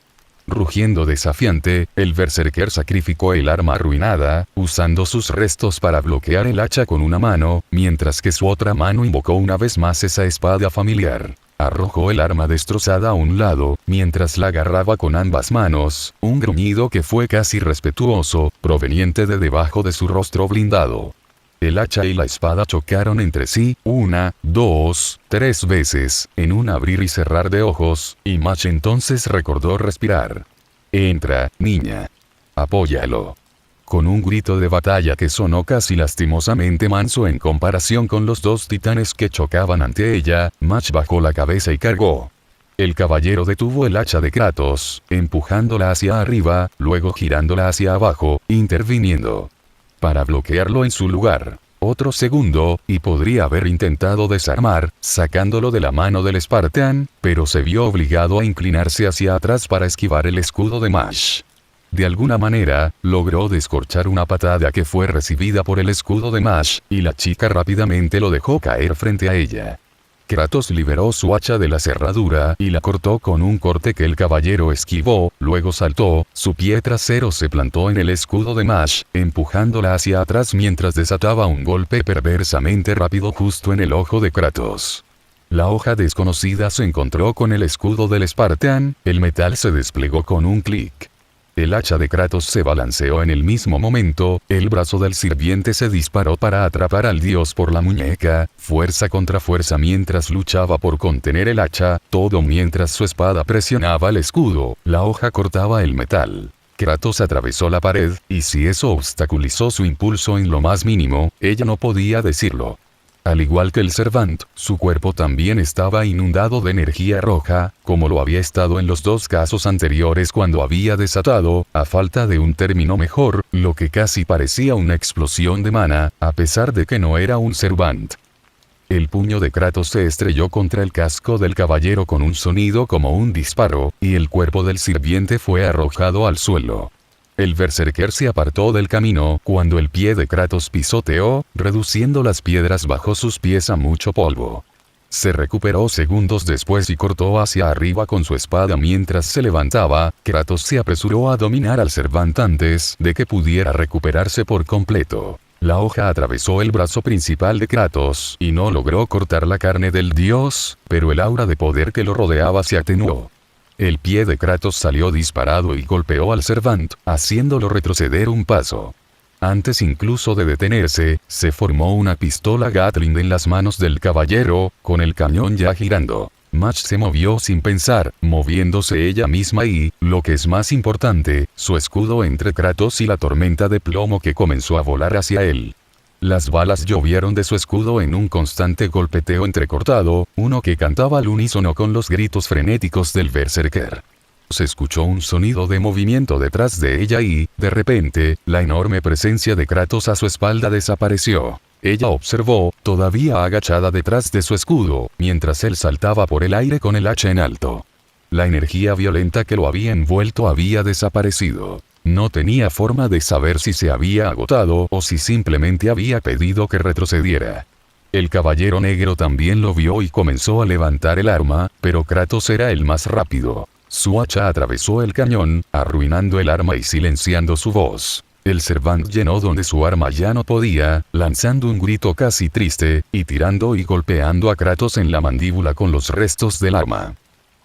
Rugiendo desafiante, el berserker sacrificó el arma arruinada, usando sus restos para bloquear el hacha con una mano, mientras que su otra mano invocó una vez más esa espada familiar. Arrojó el arma destrozada a un lado, mientras la agarraba con ambas manos, un gruñido que fue casi respetuoso, proveniente de debajo de su rostro blindado. El hacha y la espada chocaron entre sí, 1, 2, 3 veces, en un abrir y cerrar de ojos, y Match entonces recordó respirar. «Entra, niña. Apóyalo». Con un grito de batalla que sonó casi lastimosamente manso en comparación con los dos titanes que chocaban ante ella, Match bajó la cabeza y cargó. El caballero detuvo el hacha de Kratos, empujándola hacia arriba, luego girándola hacia abajo, interviniendo para bloquearlo en su lugar. Otro segundo, y podría haber intentado desarmar, sacándolo de la mano del Spartan, pero se vio obligado a inclinarse hacia atrás para esquivar el escudo de Match. De alguna manera, logró descorchar una patada que fue recibida por el escudo de Match, y la chica rápidamente lo dejó caer frente a ella. Kratos liberó su hacha de la cerradura y la cortó con un corte que el caballero esquivó, luego saltó, su pie trasero se plantó en el escudo de Match, empujándola hacia atrás mientras desataba un golpe perversamente rápido justo en el ojo de Kratos. La hoja desconocida se encontró con el escudo del Spartan, el metal se desplegó con un clic. El hacha de Kratos se balanceó en el mismo momento, el brazo del sirviente se disparó para atrapar al dios por la muñeca, fuerza contra fuerza mientras luchaba por contener el hacha, todo mientras su espada presionaba el escudo, la hoja cortaba el metal. Kratos atravesó la pared, y si eso obstaculizó su impulso en lo más mínimo, ella no podía decirlo. Al igual que el Servant, su cuerpo también estaba inundado de energía roja, como lo había estado en los dos casos anteriores cuando había desatado, a falta de un término mejor, lo que casi parecía una explosión de mana, a pesar de que no era un Servant. El puño de Kratos se estrelló contra el casco del caballero con un sonido como un disparo, y el cuerpo del sirviente fue arrojado al suelo. El berserker se apartó del camino cuando el pie de Kratos pisoteó, reduciendo las piedras bajo sus pies a mucho polvo. Se recuperó segundos después y cortó hacia arriba con su espada mientras se levantaba. Kratos se apresuró a dominar al Servant antes de que pudiera recuperarse por completo. La hoja atravesó el brazo principal de Kratos y no logró cortar la carne del dios, pero el aura de poder que lo rodeaba se atenuó. El pie de Kratos salió disparado y golpeó al Servant, haciéndolo retroceder un paso. Antes incluso de detenerse, se formó una pistola Gatling en las manos del caballero, con el cañón ya girando. Match se movió sin pensar, moviéndose ella misma y, lo que es más importante, su escudo entre Kratos y la tormenta de plomo que comenzó a volar hacia él. Las balas llovieron de su escudo en un constante golpeteo entrecortado, uno que cantaba al unísono con los gritos frenéticos del berserker. Se escuchó un sonido de movimiento detrás de ella y, de repente, la enorme presencia de Kratos a su espalda desapareció. Ella observó, todavía agachada detrás de su escudo, mientras él saltaba por el aire con el hacha en alto. La energía violenta que lo había envuelto había desaparecido. No tenía forma de saber si se había agotado o si simplemente había pedido que retrocediera. El caballero negro también lo vio y comenzó a levantar el arma, pero Kratos era el más rápido. Su hacha atravesó el cañón, arruinando el arma y silenciando su voz. El Servant llenó donde su arma ya no podía, lanzando un grito casi triste, y tirando y golpeando a Kratos en la mandíbula con los restos del arma.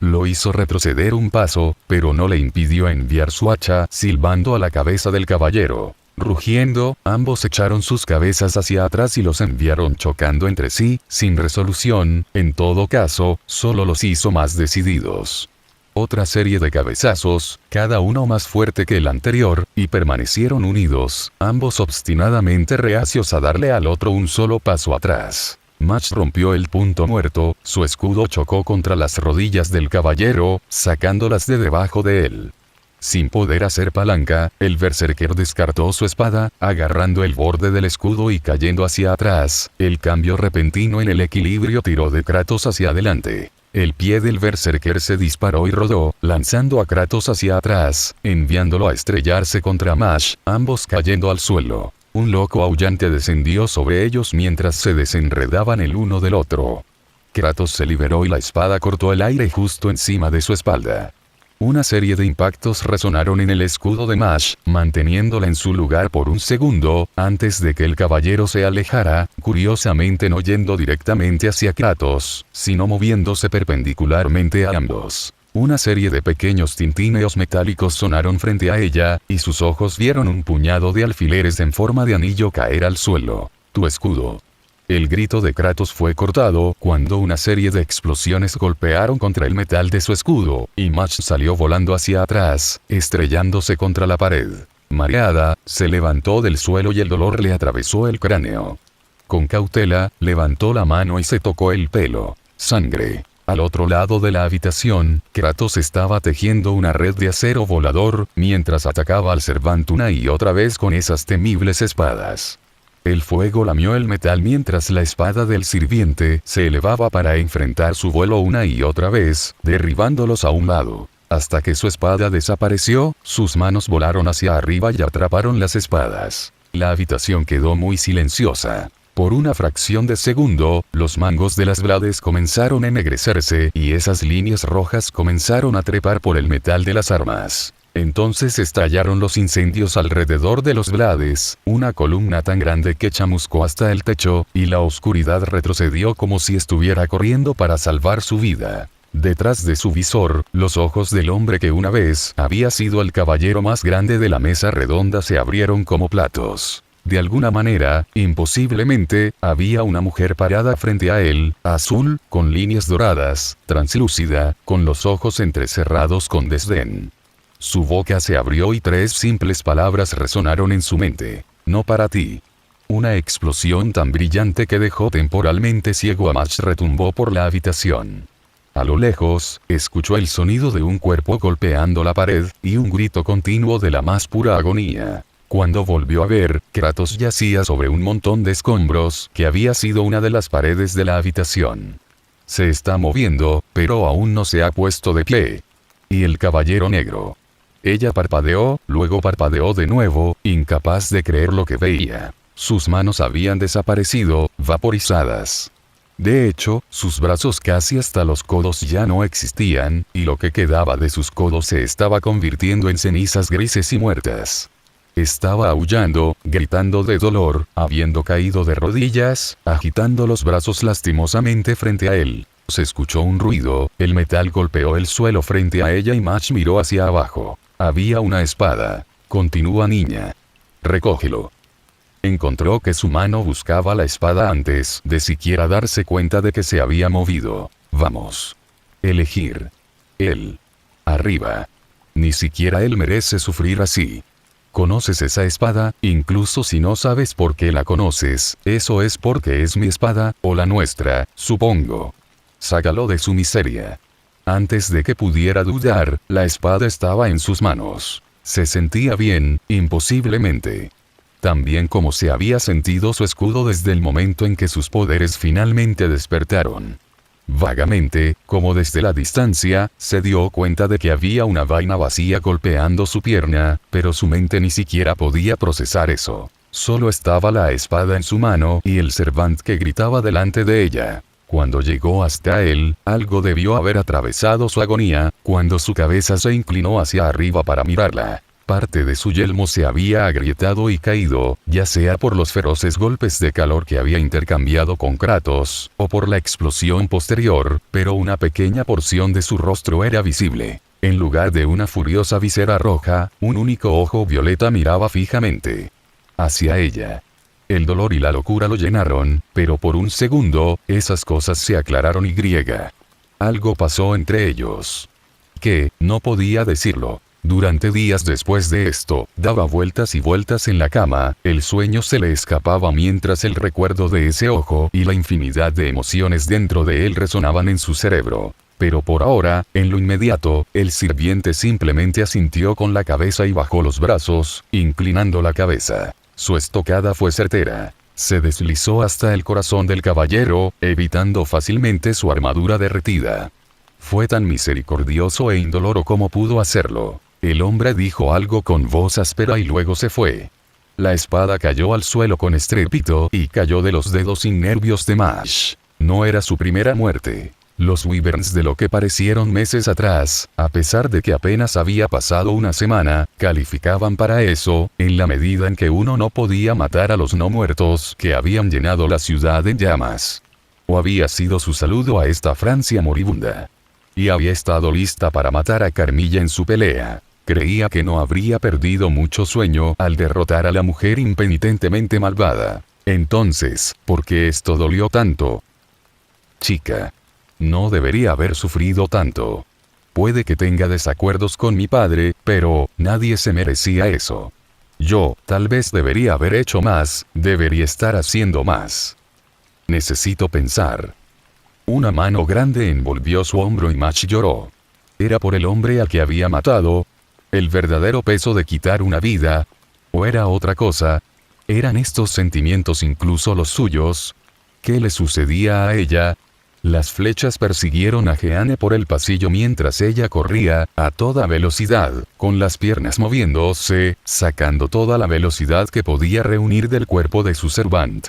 Lo hizo retroceder un paso, pero no le impidió enviar su hacha, silbando a la cabeza del caballero. Rugiendo, ambos echaron sus cabezas hacia atrás y los enviaron chocando entre sí, sin resolución, en todo caso, solo los hizo más decididos. Otra serie de cabezazos, cada uno más fuerte que el anterior, y permanecieron unidos, ambos obstinadamente reacios a darle al otro un solo paso atrás. Match rompió el punto muerto, su escudo chocó contra las rodillas del caballero, sacándolas de debajo de él. Sin poder hacer palanca, el berserker descartó su espada, agarrando el borde del escudo y cayendo hacia atrás. El cambio repentino en el equilibrio tiró de Kratos hacia adelante. El pie del berserker se disparó y rodó, lanzando a Kratos hacia atrás, enviándolo a estrellarse contra Match, ambos cayendo al suelo. Un loco aullante descendió sobre ellos mientras se desenredaban el uno del otro. Kratos se liberó y la espada cortó el aire justo encima de su espalda. Una serie de impactos resonaron en el escudo de Mash, manteniéndola en su lugar por un segundo, antes de que el caballero se alejara, curiosamente no yendo directamente hacia Kratos, sino moviéndose perpendicularmente a ambos. Una serie de pequeños tintineos metálicos sonaron frente a ella, y sus ojos vieron un puñado de alfileres en forma de anillo caer al suelo. Tu escudo. El grito de Kratos fue cortado cuando una serie de explosiones golpearon contra el metal de su escudo, y Mash salió volando hacia atrás, estrellándose contra la pared. Mareada, se levantó del suelo y el dolor le atravesó el cráneo. Con cautela, levantó la mano y se tocó el pelo. Sangre. Al otro lado de la habitación, Kratos estaba tejiendo una red de acero volador, mientras atacaba al Servant una y otra vez con esas temibles espadas. El fuego lamió el metal mientras la espada del sirviente se elevaba para enfrentar su vuelo una y otra vez, derribándolos a un lado. Hasta que su espada desapareció, sus manos volaron hacia arriba y atraparon las espadas. La habitación quedó muy silenciosa. Por una fracción de segundo, los mangos de las blades comenzaron a ennegrecerse y esas líneas rojas comenzaron a trepar por el metal de las armas. Entonces estallaron los incendios alrededor de los blades, una columna tan grande que chamuscó hasta el techo, y la oscuridad retrocedió como si estuviera corriendo para salvar su vida. Detrás de su visor, los ojos del hombre que una vez había sido el caballero más grande de la mesa redonda se abrieron como platos. De alguna manera, imposiblemente, había una mujer parada frente a él, azul, con líneas doradas, translúcida, con los ojos entrecerrados con desdén. Su boca se abrió y 3 simples palabras resonaron en su mente. No para ti. Una explosión tan brillante que dejó temporalmente ciego a Mash retumbó por la habitación. A lo lejos, escuchó el sonido de un cuerpo golpeando la pared, y un grito continuo de la más pura agonía. Cuando volvió a ver, Kratos yacía sobre un montón de escombros, que había sido una de las paredes de la habitación. Se está moviendo, pero aún no se ha puesto de pie. Y el caballero negro. Ella parpadeó, luego parpadeó de nuevo, incapaz de creer lo que veía. Sus manos habían desaparecido, vaporizadas. De hecho, sus brazos casi hasta los codos ya no existían, y lo que quedaba de sus codos se estaba convirtiendo en cenizas grises y muertas. Estaba aullando, gritando de dolor, habiendo caído de rodillas, agitando los brazos lastimosamente frente a él. Se escuchó un ruido, el metal golpeó el suelo frente a ella y Mash miró hacia abajo. Había una espada. Continúa, niña. Recógelo. Encontró que su mano buscaba la espada antes de siquiera darse cuenta de que se había movido. Vamos. Elegir. Él. Arriba. Ni siquiera él merece sufrir así. ¿Conoces esa espada? Incluso si no sabes por qué la conoces, eso es porque es mi espada, o la nuestra, supongo. Sácalo de su miseria. Antes de que pudiera dudar, la espada estaba en sus manos. Se sentía bien, imposiblemente. Tan bien como se había sentido su escudo desde el momento en que sus poderes finalmente despertaron. Vagamente, como desde la distancia, se dio cuenta de que había una vaina vacía golpeando su pierna, pero su mente ni siquiera podía procesar eso. Solo estaba la espada en su mano y el Servant que gritaba delante de ella. Cuando llegó hasta él, algo debió haber atravesado su agonía, cuando su cabeza se inclinó hacia arriba para mirarla. Parte de su yelmo se había agrietado y caído, ya sea por los feroces golpes de calor que había intercambiado con Kratos, o por la explosión posterior, pero una pequeña porción de su rostro era visible. En lugar de una furiosa visera roja, un único ojo violeta miraba fijamente hacia ella. El dolor y la locura lo llenaron, pero por un segundo, esas cosas se aclararon y algo pasó entre ellos. Que, no podía decirlo. Durante días después de esto, daba vueltas y vueltas en la cama, el sueño se le escapaba mientras el recuerdo de ese ojo y la infinidad de emociones dentro de él resonaban en su cerebro. Pero por ahora, en lo inmediato, el sirviente simplemente asintió con la cabeza y bajó los brazos, inclinando la cabeza. Su estocada fue certera. Se deslizó hasta el corazón del caballero, evitando fácilmente su armadura derretida. Fue tan misericordioso e indoloro como pudo hacerlo. El hombre dijo algo con voz áspera y luego se fue. La espada cayó al suelo con estrépito y cayó de los dedos sin nervios de Mash. No era su primera muerte. Los wyverns de lo que parecieron meses atrás, a pesar de que apenas había pasado una semana, calificaban para eso, en la medida en que uno no podía matar a los no muertos que habían llenado la ciudad en llamas. O había sido su saludo a esta Francia moribunda. Y había estado lista para matar a Carmilla en su pelea. Creía que no habría perdido mucho sueño al derrotar a la mujer impenitentemente malvada. Entonces, ¿por qué esto dolió tanto? Chica. No debería haber sufrido tanto. Puede que tenga desacuerdos con mi padre, pero nadie se merecía eso. Yo, tal vez debería haber hecho más, debería estar haciendo más. Necesito pensar. Una mano grande envolvió su hombro y Match lloró. ¿Era por el hombre al que había matado? ¿El verdadero peso de quitar una vida? ¿O era otra cosa? ¿Eran estos sentimientos incluso los suyos? ¿Qué le sucedía a ella? Las flechas persiguieron a Jeanne por el pasillo mientras ella corría, a toda velocidad, con las piernas moviéndose, sacando toda la velocidad que podía reunir del cuerpo de su servant.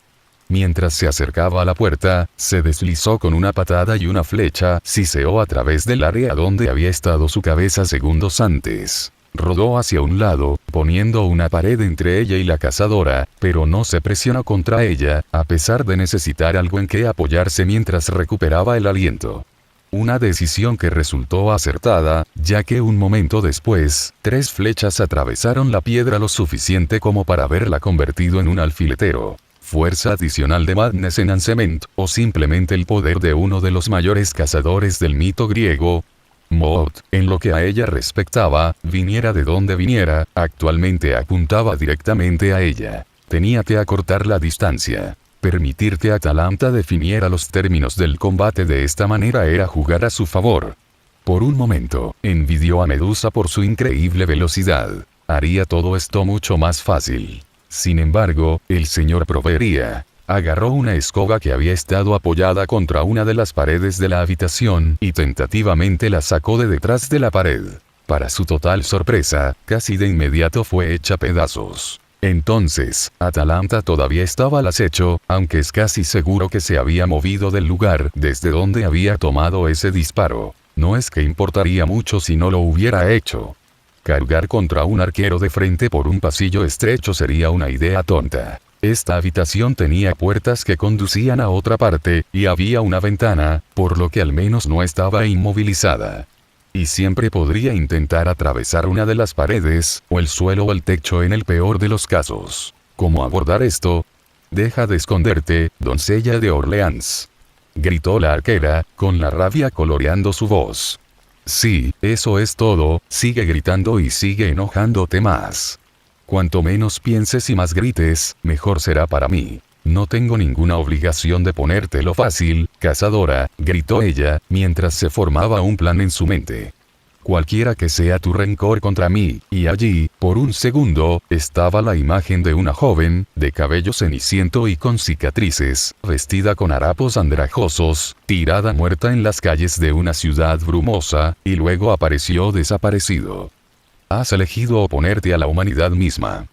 Mientras se acercaba a la puerta, se deslizó con una patada y una flecha siseó a través del área donde había estado su cabeza segundos antes. Rodó hacia un lado, poniendo una pared entre ella y la cazadora, pero no se presionó contra ella, a pesar de necesitar algo en que apoyarse mientras recuperaba el aliento. Una decisión que resultó acertada, ya que un momento después, 3 flechas atravesaron la piedra lo suficiente como para haberla convertido en un alfiletero. Fuerza adicional de Madness Enhancement, o simplemente el poder de uno de los mayores cazadores del mito griego. Maud, en lo que a ella respectaba, viniera de donde viniera, actualmente apuntaba directamente a ella. Tenía que acortar la distancia. Permitir que Atalanta definiera los términos del combate de esta manera era jugar a su favor. Por un momento, envidió a Medusa por su increíble velocidad. Haría todo esto mucho más fácil. Sin embargo, el señor proveería. Agarró una escoba que había estado apoyada contra una de las paredes de la habitación y tentativamente la sacó de detrás de la pared. Para su total sorpresa, casi de inmediato fue hecha pedazos. Entonces, Atalanta todavía estaba al acecho, aunque es casi seguro que se había movido del lugar desde donde había tomado ese disparo. No es que importaría mucho si no lo hubiera hecho. Cargar contra un arquero de frente por un pasillo estrecho sería una idea tonta. Esta habitación tenía puertas que conducían a otra parte, y había una ventana, por lo que al menos no estaba inmovilizada. Y siempre podría intentar atravesar una de las paredes, o el suelo o el techo en el peor de los casos. ¿Cómo abordar esto? Deja de esconderte, doncella de Orleans. Gritó la arquera, con la rabia coloreando su voz. Sí, eso es todo, sigue gritando y sigue enojándote más. Cuanto menos pienses y más grites, mejor será para mí. No tengo ninguna obligación de ponértelo fácil, cazadora, gritó ella, mientras se formaba un plan en su mente. Cualquiera que sea tu rencor contra mí, y allí, por un segundo, estaba la imagen de una joven, de cabello ceniciento y con cicatrices, vestida con harapos andrajosos, tirada muerta en las calles de una ciudad brumosa, y luego apareció desaparecido. Has elegido oponerte a la humanidad misma.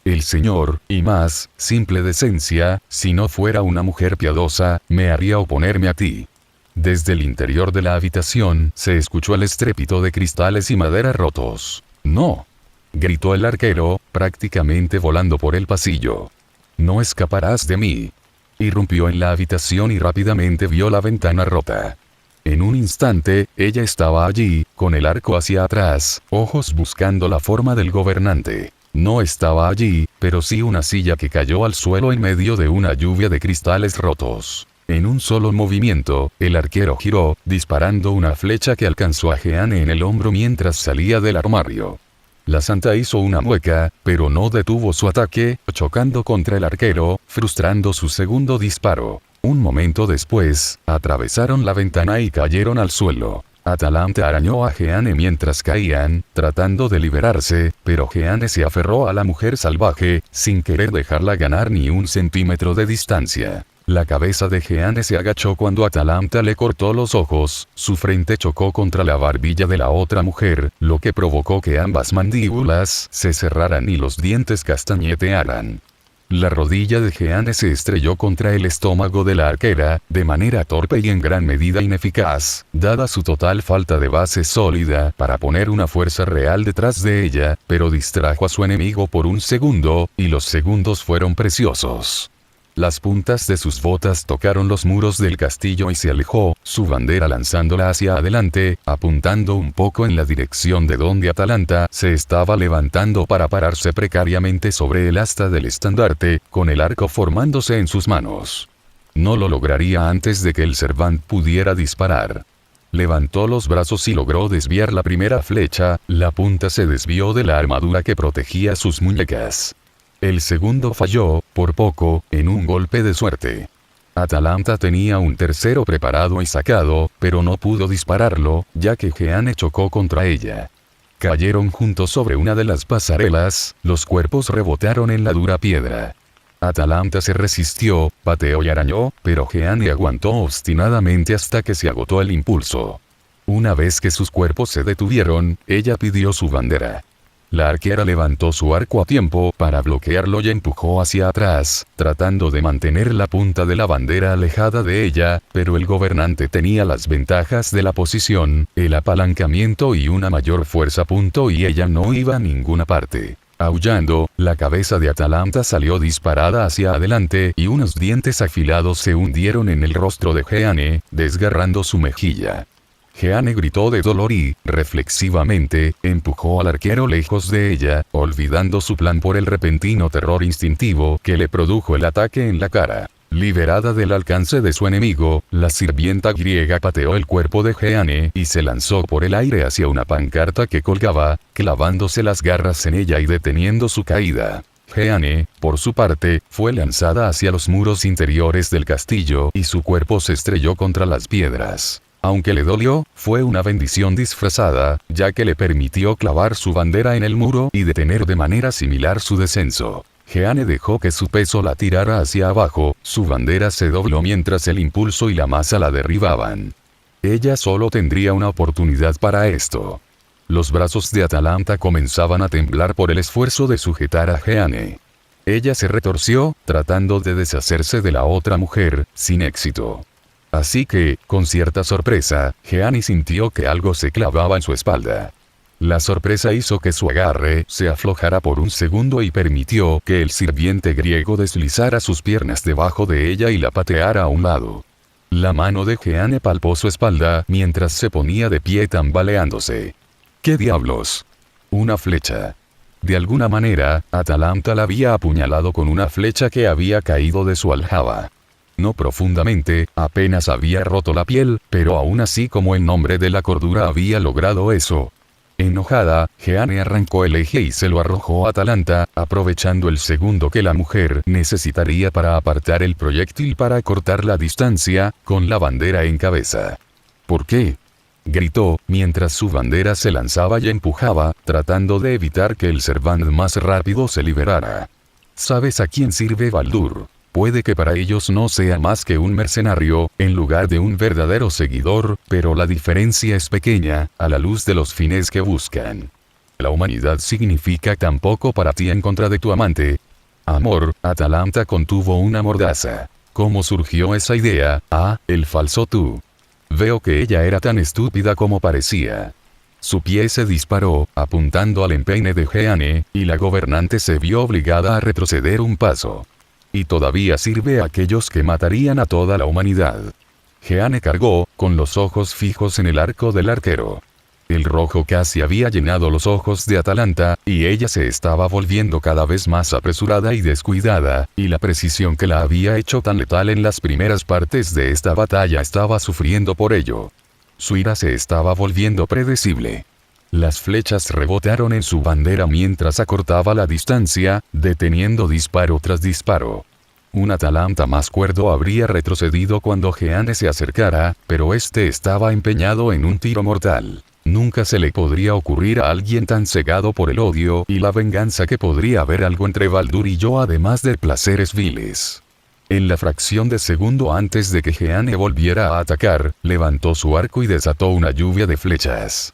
El Señor, y más, simple decencia, si no fuera una mujer piadosa, me haría oponerme a ti. Desde el interior de la habitación, se escuchó el estrépito de cristales y madera rotos. ¡No! Gritó el arquero, prácticamente volando por el pasillo. No escaparás de mí. Irrumpió en la habitación y rápidamente vio la ventana rota. En un instante, ella estaba allí, con el arco hacia atrás, ojos buscando la forma del gobernante. No estaba allí, pero sí una silla que cayó al suelo en medio de una lluvia de cristales rotos. En un solo movimiento, el arquero giró, disparando una flecha que alcanzó a Jeanne en el hombro mientras salía del armario. La santa hizo una mueca, pero no detuvo su ataque, chocando contra el arquero, frustrando su segundo disparo. Un momento después, atravesaron la ventana y cayeron al suelo. Atalanta arañó a Jeanne mientras caían, tratando de liberarse, pero Jeanne se aferró a la mujer salvaje, sin querer dejarla ganar ni un centímetro de distancia. La cabeza de Jeanne se agachó cuando Atalanta le cortó los ojos, su frente chocó contra la barbilla de la otra mujer, lo que provocó que ambas mandíbulas se cerraran y los dientes castañetearan. La rodilla de Jeanne se estrelló contra el estómago de la arquera, de manera torpe y en gran medida ineficaz, dada su total falta de base sólida para poner una fuerza real detrás de ella, pero distrajo a su enemigo por un segundo, y los segundos fueron preciosos. Las puntas de sus botas tocaron los muros del castillo y se alejó, su bandera lanzándola hacia adelante, apuntando un poco en la dirección de donde Atalanta se estaba levantando para pararse precariamente sobre el asta del estandarte, con el arco formándose en sus manos. No lo lograría antes de que el Servant pudiera disparar. Levantó los brazos y logró desviar la primera flecha, la punta se desvió de la armadura que protegía sus muñecas. El segundo falló, por poco, en un golpe de suerte. Atalanta tenía un tercero preparado y sacado, pero no pudo dispararlo, ya que Jeanne chocó contra ella. Cayeron juntos sobre una de las pasarelas, los cuerpos rebotaron en la dura piedra. Atalanta se resistió, pateó y arañó, pero Jeanne aguantó obstinadamente hasta que se agotó el impulso. Una vez que sus cuerpos se detuvieron, ella pidió su bandera. La arquera levantó su arco a tiempo para bloquearlo y empujó hacia atrás, tratando de mantener la punta de la bandera alejada de ella, pero el gobernante tenía las ventajas de la posición, el apalancamiento y una mayor fuerza. Y ella no iba a ninguna parte. Aullando, la cabeza de Atalanta salió disparada hacia adelante y unos dientes afilados se hundieron en el rostro de Jeanne, desgarrando su mejilla. Jeanne gritó de dolor y, reflexivamente, empujó al arquero lejos de ella, olvidando su plan por el repentino terror instintivo que le produjo el ataque en la cara. Liberada del alcance de su enemigo, la sirvienta griega pateó el cuerpo de Jeanne y se lanzó por el aire hacia una pancarta que colgaba, clavándose las garras en ella y deteniendo su caída. Jeanne, por su parte, fue lanzada hacia los muros interiores del castillo y su cuerpo se estrelló contra las piedras. Aunque le dolió, fue una bendición disfrazada, ya que le permitió clavar su bandera en el muro y detener de manera similar su descenso. Jeanne dejó que su peso la tirara hacia abajo, su bandera se dobló mientras el impulso y la masa la derribaban. Ella solo tendría una oportunidad para esto. Los brazos de Atalanta comenzaban a temblar por el esfuerzo de sujetar a Jeanne. Ella se retorció, tratando de deshacerse de la otra mujer, sin éxito. Así que, con cierta sorpresa, Jeanne sintió que algo se clavaba en su espalda. La sorpresa hizo que su agarre se aflojara por un segundo y permitió que el sirviente griego deslizara sus piernas debajo de ella y la pateara a un lado. La mano de Jeanne palpó su espalda mientras se ponía de pie tambaleándose. ¿Qué diablos? Una flecha. De alguna manera, Atalanta la había apuñalado con una flecha que había caído de su aljaba. No profundamente, apenas había roto la piel, pero aún así como en nombre de la cordura había logrado eso. Enojada, Jeanne arrancó el eje y se lo arrojó a Atalanta, aprovechando el segundo que la mujer necesitaría para apartar el proyectil para cortar la distancia, con la bandera en cabeza. ¿Por qué?, gritó, mientras su bandera se lanzaba y empujaba, tratando de evitar que el Servant más rápido se liberara. ¿Sabes a quién sirve Baldur? Puede que para ellos no sea más que un mercenario, en lugar de un verdadero seguidor, pero la diferencia es pequeña, a la luz de los fines que buscan. La humanidad significa tan poco para ti en contra de tu amante. Amor, Atalanta contuvo una mordaza. ¿Cómo surgió esa idea? El falso tú. Veo que ella era tan estúpida como parecía. Su pie se disparó, apuntando al empeine de Jeanne, y la gobernante se vio obligada a retroceder un paso. Y todavía sirve a aquellos que matarían a toda la humanidad. Jeanne cargó, con los ojos fijos en el arco del arquero. El rojo casi había llenado los ojos de Atalanta, y ella se estaba volviendo cada vez más apresurada y descuidada, y la precisión que la había hecho tan letal en las primeras partes de esta batalla estaba sufriendo por ello. Su ira se estaba volviendo predecible. Las flechas rebotaron en su bandera mientras acortaba la distancia, deteniendo disparo tras disparo. Un Atalanta más cuerdo habría retrocedido cuando Jeanne se acercara, pero este estaba empeñado en un tiro mortal. Nunca se le podría ocurrir a alguien tan cegado por el odio y la venganza que podría haber algo entre Baldur y yo además de placeres viles. En la fracción de segundo antes de que Jeanne volviera a atacar, levantó su arco y desató una lluvia de flechas.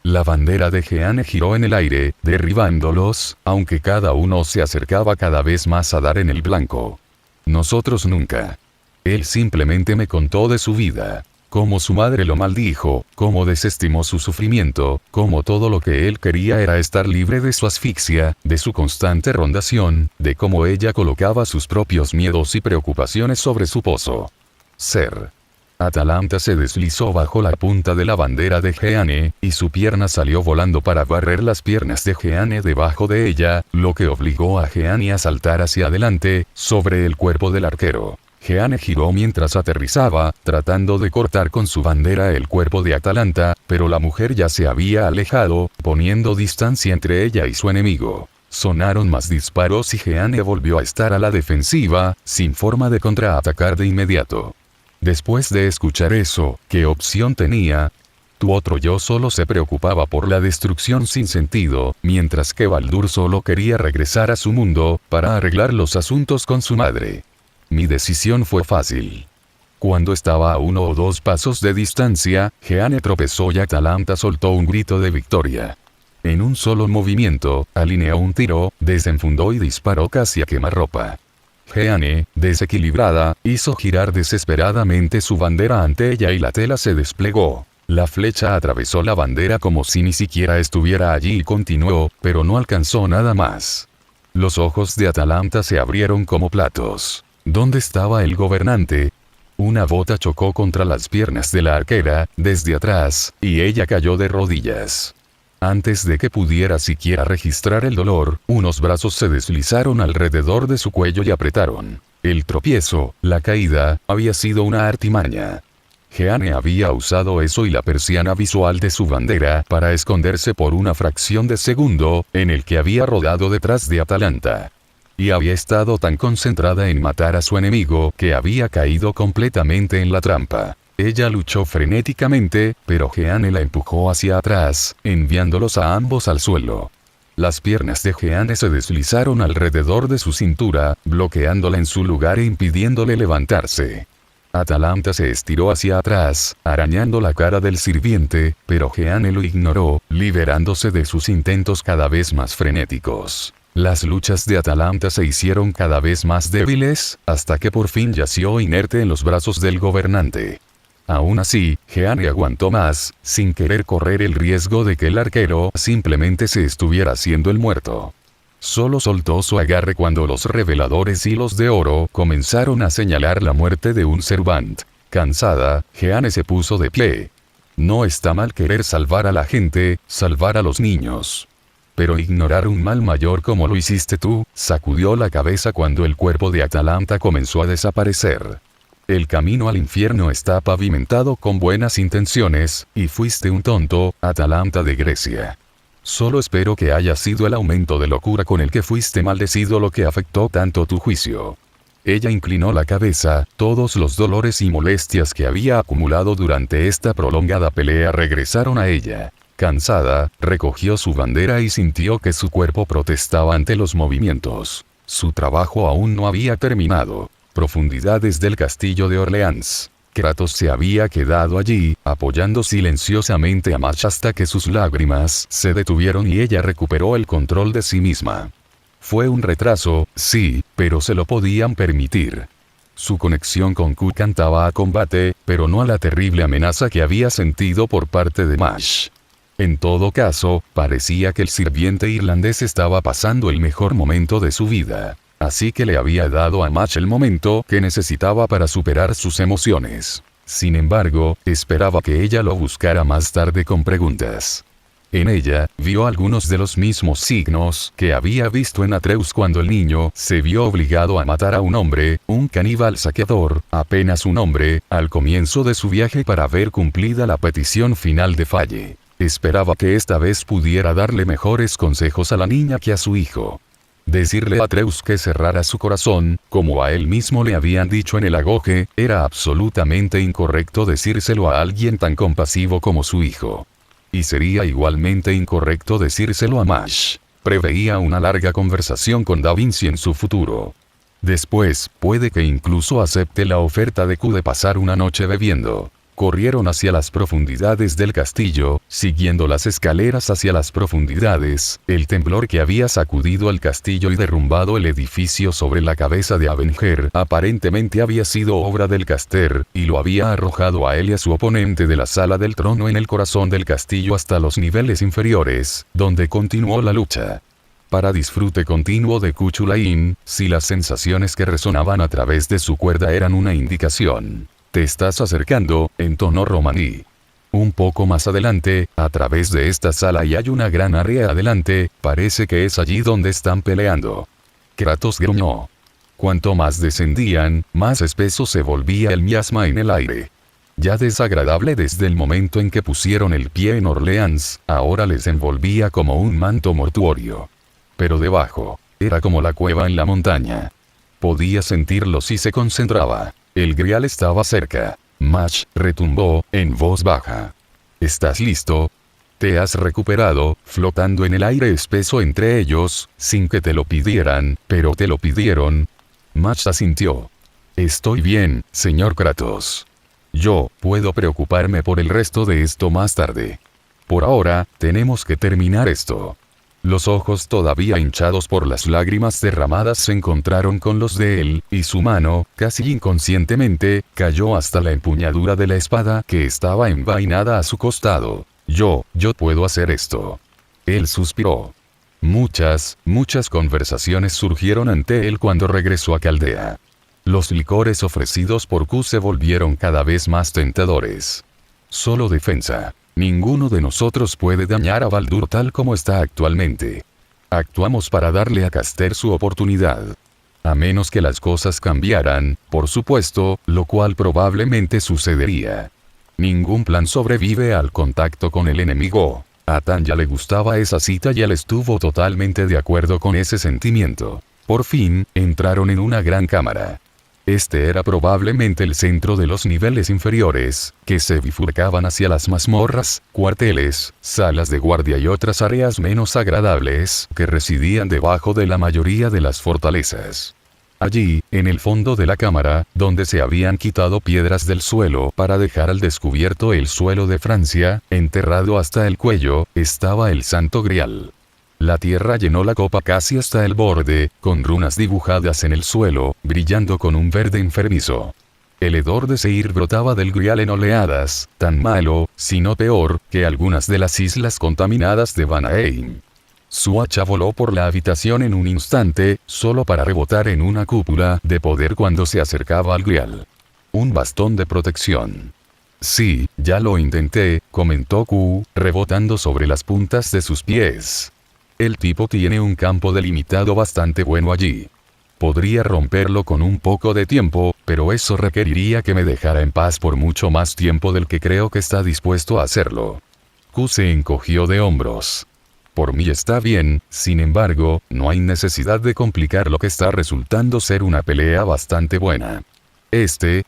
La bandera de Jeanne giró en el aire, derribándolos, aunque cada uno se acercaba cada vez más a dar en el blanco. Nosotros nunca. Él simplemente me contó de su vida. Cómo su madre lo maldijo, cómo desestimó su sufrimiento, cómo todo lo que él quería era estar libre de su asfixia, de su constante rondación, de cómo ella colocaba sus propios miedos y preocupaciones sobre su pozo. Ser. Atalanta se deslizó bajo la punta de la bandera de Jeanne, y su pierna salió volando para barrer las piernas de Jeanne debajo de ella, lo que obligó a Jeanne a saltar hacia adelante, sobre el cuerpo del arquero. Jeanne giró mientras aterrizaba, tratando de cortar con su bandera el cuerpo de Atalanta, pero la mujer ya se había alejado, poniendo distancia entre ella y su enemigo. Sonaron más disparos y Jeanne volvió a estar a la defensiva, sin forma de contraatacar de inmediato. Después de escuchar eso, ¿qué opción tenía? Tu otro yo solo se preocupaba por la destrucción sin sentido, mientras que Baldur solo quería regresar a su mundo, para arreglar los asuntos con su madre. Mi decisión fue fácil. Cuando estaba a 1 o 2 pasos de distancia, Jeanne tropezó y Atalanta soltó un grito de victoria. En un solo movimiento, alineó un tiro, desenfundó y disparó casi a quemarropa. Jeanne, desequilibrada, hizo girar desesperadamente su bandera ante ella y la tela se desplegó. La flecha atravesó la bandera como si ni siquiera estuviera allí y continuó, pero no alcanzó nada más. Los ojos de Atalanta se abrieron como platos. ¿Dónde estaba el gobernante? Una bota chocó contra las piernas de la arquera, desde atrás, y ella cayó de rodillas. Antes de que pudiera siquiera registrar el dolor, unos brazos se deslizaron alrededor de su cuello y apretaron. El tropiezo, la caída, había sido una artimaña. Jeanne había usado eso y la persiana visual de su bandera para esconderse por una fracción de segundo, en el que había rodado detrás de Atalanta. Y había estado tan concentrada en matar a su enemigo que había caído completamente en la trampa. Ella luchó frenéticamente, pero Jeanne la empujó hacia atrás, enviándolos a ambos al suelo. Las piernas de Jeanne se deslizaron alrededor de su cintura, bloqueándola en su lugar e impidiéndole levantarse. Atalanta se estiró hacia atrás, arañando la cara del sirviente, pero Jeanne lo ignoró, liberándose de sus intentos cada vez más frenéticos. Las luchas de Atalanta se hicieron cada vez más débiles, hasta que por fin yació inerte en los brazos del gobernante. Aún así, Jeanne aguantó más, sin querer correr el riesgo de que el arquero simplemente se estuviera haciendo el muerto. Solo soltó su agarre cuando los reveladores hilos de oro comenzaron a señalar la muerte de un servant. Cansada, Jeanne se puso de pie. No está mal querer salvar a la gente, salvar a los niños. Pero ignorar un mal mayor como lo hiciste tú, sacudió la cabeza cuando el cuerpo de Atalanta comenzó a desaparecer. El camino al infierno está pavimentado con buenas intenciones, y fuiste un tonto, Atalanta de Grecia. Solo espero que haya sido el aumento de locura con el que fuiste maldecido lo que afectó tanto tu juicio. Ella inclinó la cabeza, todos los dolores y molestias que había acumulado durante esta prolongada pelea regresaron a ella. Cansada, recogió su bandera y sintió que su cuerpo protestaba ante los movimientos. Su trabajo aún no había terminado. Profundidades del castillo de Orleans. Kratos se había quedado allí, apoyando silenciosamente a Match hasta que sus lágrimas se detuvieron y ella recuperó el control de sí misma. Fue un retraso, sí, pero se lo podían permitir. Su conexión con Q cantaba a combate, pero no a la terrible amenaza que había sentido por parte de Match. En todo caso, parecía que el sirviente irlandés estaba pasando el mejor momento de su vida. Así que le había dado a Match el momento que necesitaba para superar sus emociones. Sin embargo, esperaba que ella lo buscara más tarde con preguntas. En ella, vio algunos de los mismos signos que había visto en Atreus cuando el niño se vio obligado a matar a un hombre, un caníbal saqueador, apenas un hombre, al comienzo de su viaje para ver cumplida la petición final de Falle. Esperaba que esta vez pudiera darle mejores consejos a la niña que a su hijo. Decirle a Atreus que cerrara su corazón, como a él mismo le habían dicho en el agoge, era absolutamente incorrecto decírselo a alguien tan compasivo como su hijo. Y sería igualmente incorrecto decírselo a Match. Preveía una larga conversación con Da Vinci en su futuro. Después, puede que incluso acepte la oferta de Q de pasar una noche bebiendo. Corrieron hacia las profundidades del castillo, siguiendo las escaleras hacia las profundidades. El temblor que había sacudido el castillo y derrumbado el edificio sobre la cabeza de Avenger aparentemente había sido obra del caster, y lo había arrojado a él y a su oponente de la sala del trono en el corazón del castillo hasta los niveles inferiores, donde continuó la lucha. Para disfrute continuo de Kuchulain, si las sensaciones que resonaban a través de su cuerda eran una indicación. Te estás acercando, entonó Romaní. Un poco más adelante, a través de esta sala y hay una gran área adelante, parece que es allí donde están peleando. Kratos gruñó. Cuanto más descendían, más espeso se volvía el miasma en el aire. Ya desagradable desde el momento en que pusieron el pie en Orleans, ahora les envolvía como un manto mortuorio. Pero debajo, era como la cueva en la montaña. Podía sentirlo si se concentraba. El grial estaba cerca. Match retumbó, en voz baja. ¿Estás listo? Te has recuperado, flotando en el aire espeso entre ellos, sin que te lo pidieran, pero te lo pidieron. Match asintió. Estoy bien, señor Kratos. Yo puedo preocuparme por el resto de esto más tarde. Por ahora, tenemos que terminar esto. Los ojos todavía hinchados por las lágrimas derramadas se encontraron con los de él, y su mano, casi inconscientemente, cayó hasta la empuñadura de la espada que estaba envainada a su costado. Yo puedo hacer esto. Él suspiró. Muchas conversaciones surgieron ante él cuando regresó a Caldea. Los licores ofrecidos por Q se volvieron cada vez más tentadores. Solo defensa. Ninguno de nosotros puede dañar a Baldur tal como está actualmente. Actuamos para darle a Caster su oportunidad. A menos que las cosas cambiaran, por supuesto, lo cual probablemente sucedería. Ningún plan sobrevive al contacto con el enemigo. A Tanya le gustaba esa cita y él estuvo totalmente de acuerdo con ese sentimiento. Por fin, entraron en una gran cámara. Este era probablemente el centro de los niveles inferiores, que se bifurcaban hacia las mazmorras, cuarteles, salas de guardia y otras áreas menos agradables que residían debajo de la mayoría de las fortalezas. Allí, en el fondo de la cámara, donde se habían quitado piedras del suelo para dejar al descubierto el suelo de Francia, enterrado hasta el cuello, estaba el Santo Grial. La tierra llenó la copa casi hasta el borde, con runas dibujadas en el suelo, brillando con un verde enfermizo. El hedor de Seir brotaba del grial en oleadas, tan malo, si no peor, que algunas de las islas contaminadas de Vanaheim. Su hacha voló por la habitación en un instante, solo para rebotar en una cúpula de poder cuando se acercaba al grial. Un bastón de protección. Sí, ya lo intenté, comentó Q, rebotando sobre las puntas de sus pies. El tipo tiene un campo delimitado bastante bueno allí. Podría romperlo con un poco de tiempo, pero eso requeriría que me dejara en paz por mucho más tiempo del que creo que está dispuesto a hacerlo. Q se encogió de hombros. Por mí está bien, sin embargo, no hay necesidad de complicar lo que está resultando ser una pelea bastante buena.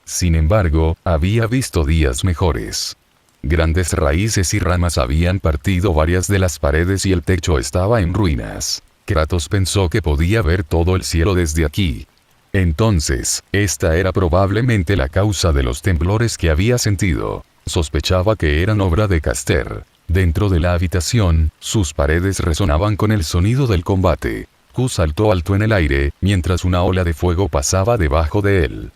Sin embargo, había visto días mejores. Grandes raíces y ramas habían partido varias de las paredes y el techo estaba en ruinas. Kratos pensó que podía ver todo el cielo desde aquí. Entonces, esta era probablemente la causa de los temblores que había sentido. Sospechaba que eran obra de Caster. Dentro de la habitación, sus paredes resonaban con el sonido del combate. Q saltó alto en el aire, mientras una ola de fuego pasaba debajo de él.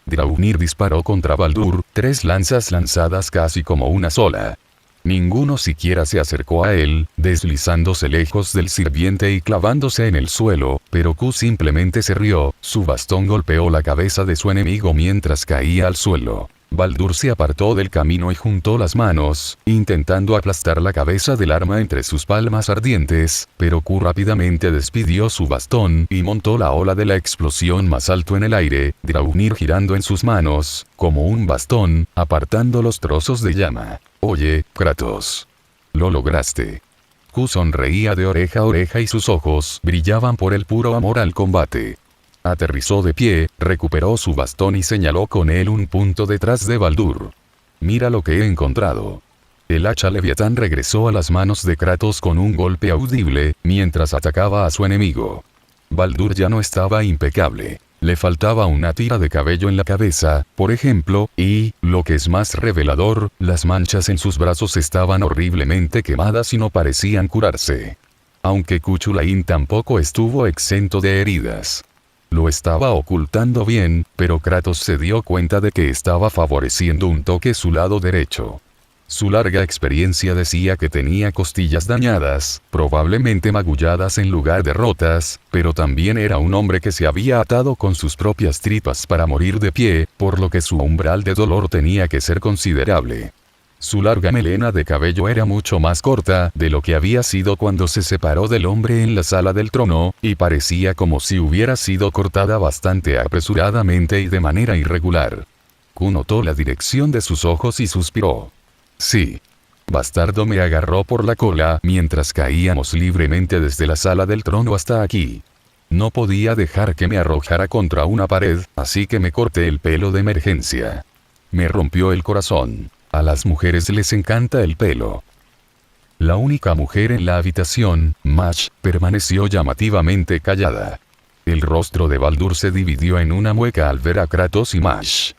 Draupnir disparó contra Baldur, 3 lanzas lanzadas casi como una sola. Ninguno siquiera se acercó a él, deslizándose lejos del sirviente y clavándose en el suelo, pero Q simplemente se rió, su bastón golpeó la cabeza de su enemigo mientras caía al suelo. Baldur se apartó del camino y juntó las manos, intentando aplastar la cabeza del arma entre sus palmas ardientes, pero Q rápidamente despidió su bastón y montó la ola de la explosión más alto en el aire, Draupnir girando en sus manos, como un bastón, apartando los trozos de llama. Oye, Kratos. Lo lograste. Q sonreía de oreja a oreja y sus ojos brillaban por el puro amor al combate. Aterrizó de pie, recuperó su bastón y señaló con él un punto detrás de Baldur. Mira lo que he encontrado. El hacha Leviatán regresó a las manos de Kratos con un golpe audible, mientras atacaba a su enemigo. Baldur ya no estaba impecable. Le faltaba una tira de cabello en la cabeza, por ejemplo, y, lo que es más revelador, las manchas en sus brazos estaban horriblemente quemadas y no parecían curarse. Aunque Cuchulain tampoco estuvo exento de heridas. Lo estaba ocultando bien, pero Kratos se dio cuenta de que estaba favoreciendo un toque su lado derecho. Su larga experiencia decía que tenía costillas dañadas, probablemente magulladas en lugar de rotas, pero también era un hombre que se había atado con sus propias tripas para morir de pie, por lo que su umbral de dolor tenía que ser considerable. Su larga melena de cabello era mucho más corta de lo que había sido cuando se separó del hombre en la sala del trono, y parecía como si hubiera sido cortada bastante apresuradamente y de manera irregular. Q notó la dirección de sus ojos y suspiró. Sí. Bastardo me agarró por la cola mientras caíamos libremente desde la sala del trono hasta aquí. No podía dejar que me arrojara contra una pared, así que me corté el pelo de emergencia. Me rompió el corazón. A las mujeres les encanta el pelo. La única mujer en la habitación, Mash, permaneció llamativamente callada. El rostro de Baldur se dividió en una mueca al ver a Kratos y Mash.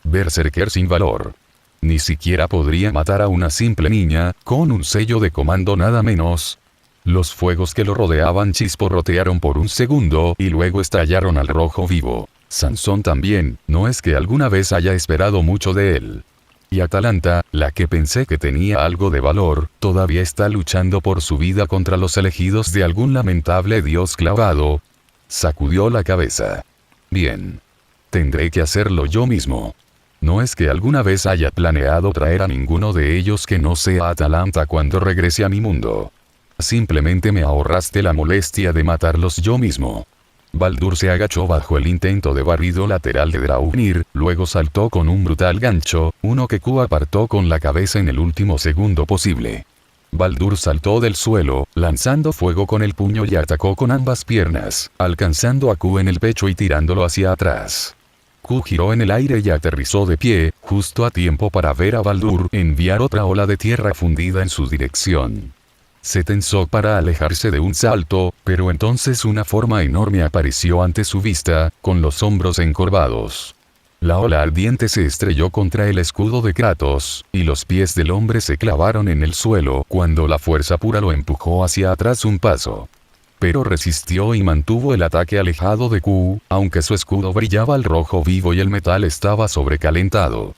Berserker sin valor. Ni siquiera podría matar a una simple niña, con un sello de comando nada menos. Los fuegos que lo rodeaban chisporrotearon por un segundo y luego estallaron al rojo vivo. Sansón también, no es que alguna vez haya esperado mucho de él. Y Atalanta, la que pensé que tenía algo de valor, todavía está luchando por su vida contra los elegidos de algún lamentable dios clavado. Sacudió la cabeza. Bien. Tendré que hacerlo yo mismo. No es que alguna vez haya planeado traer a ninguno de ellos que no sea Atalanta cuando regrese a mi mundo. Simplemente me ahorraste la molestia de matarlos yo mismo. Baldur se agachó bajo el intento de barrido lateral de Draupnir, luego saltó con un brutal gancho, uno que Q apartó con la cabeza en el último segundo posible. Baldur saltó del suelo, lanzando fuego con el puño y atacó con ambas piernas, alcanzando a Q en el pecho y tirándolo hacia atrás. Q giró en el aire y aterrizó de pie, justo a tiempo para ver a Baldur enviar otra ola de tierra fundida en su dirección. Se tensó para alejarse de un salto, pero entonces una forma enorme apareció ante su vista, con los hombros encorvados. La ola ardiente se estrelló contra el escudo de Kratos, y los pies del hombre se clavaron en el suelo cuando la fuerza pura lo empujó hacia atrás un paso. Pero resistió y mantuvo el ataque alejado de Q, aunque su escudo brillaba al rojo vivo y el metal estaba sobrecalentado.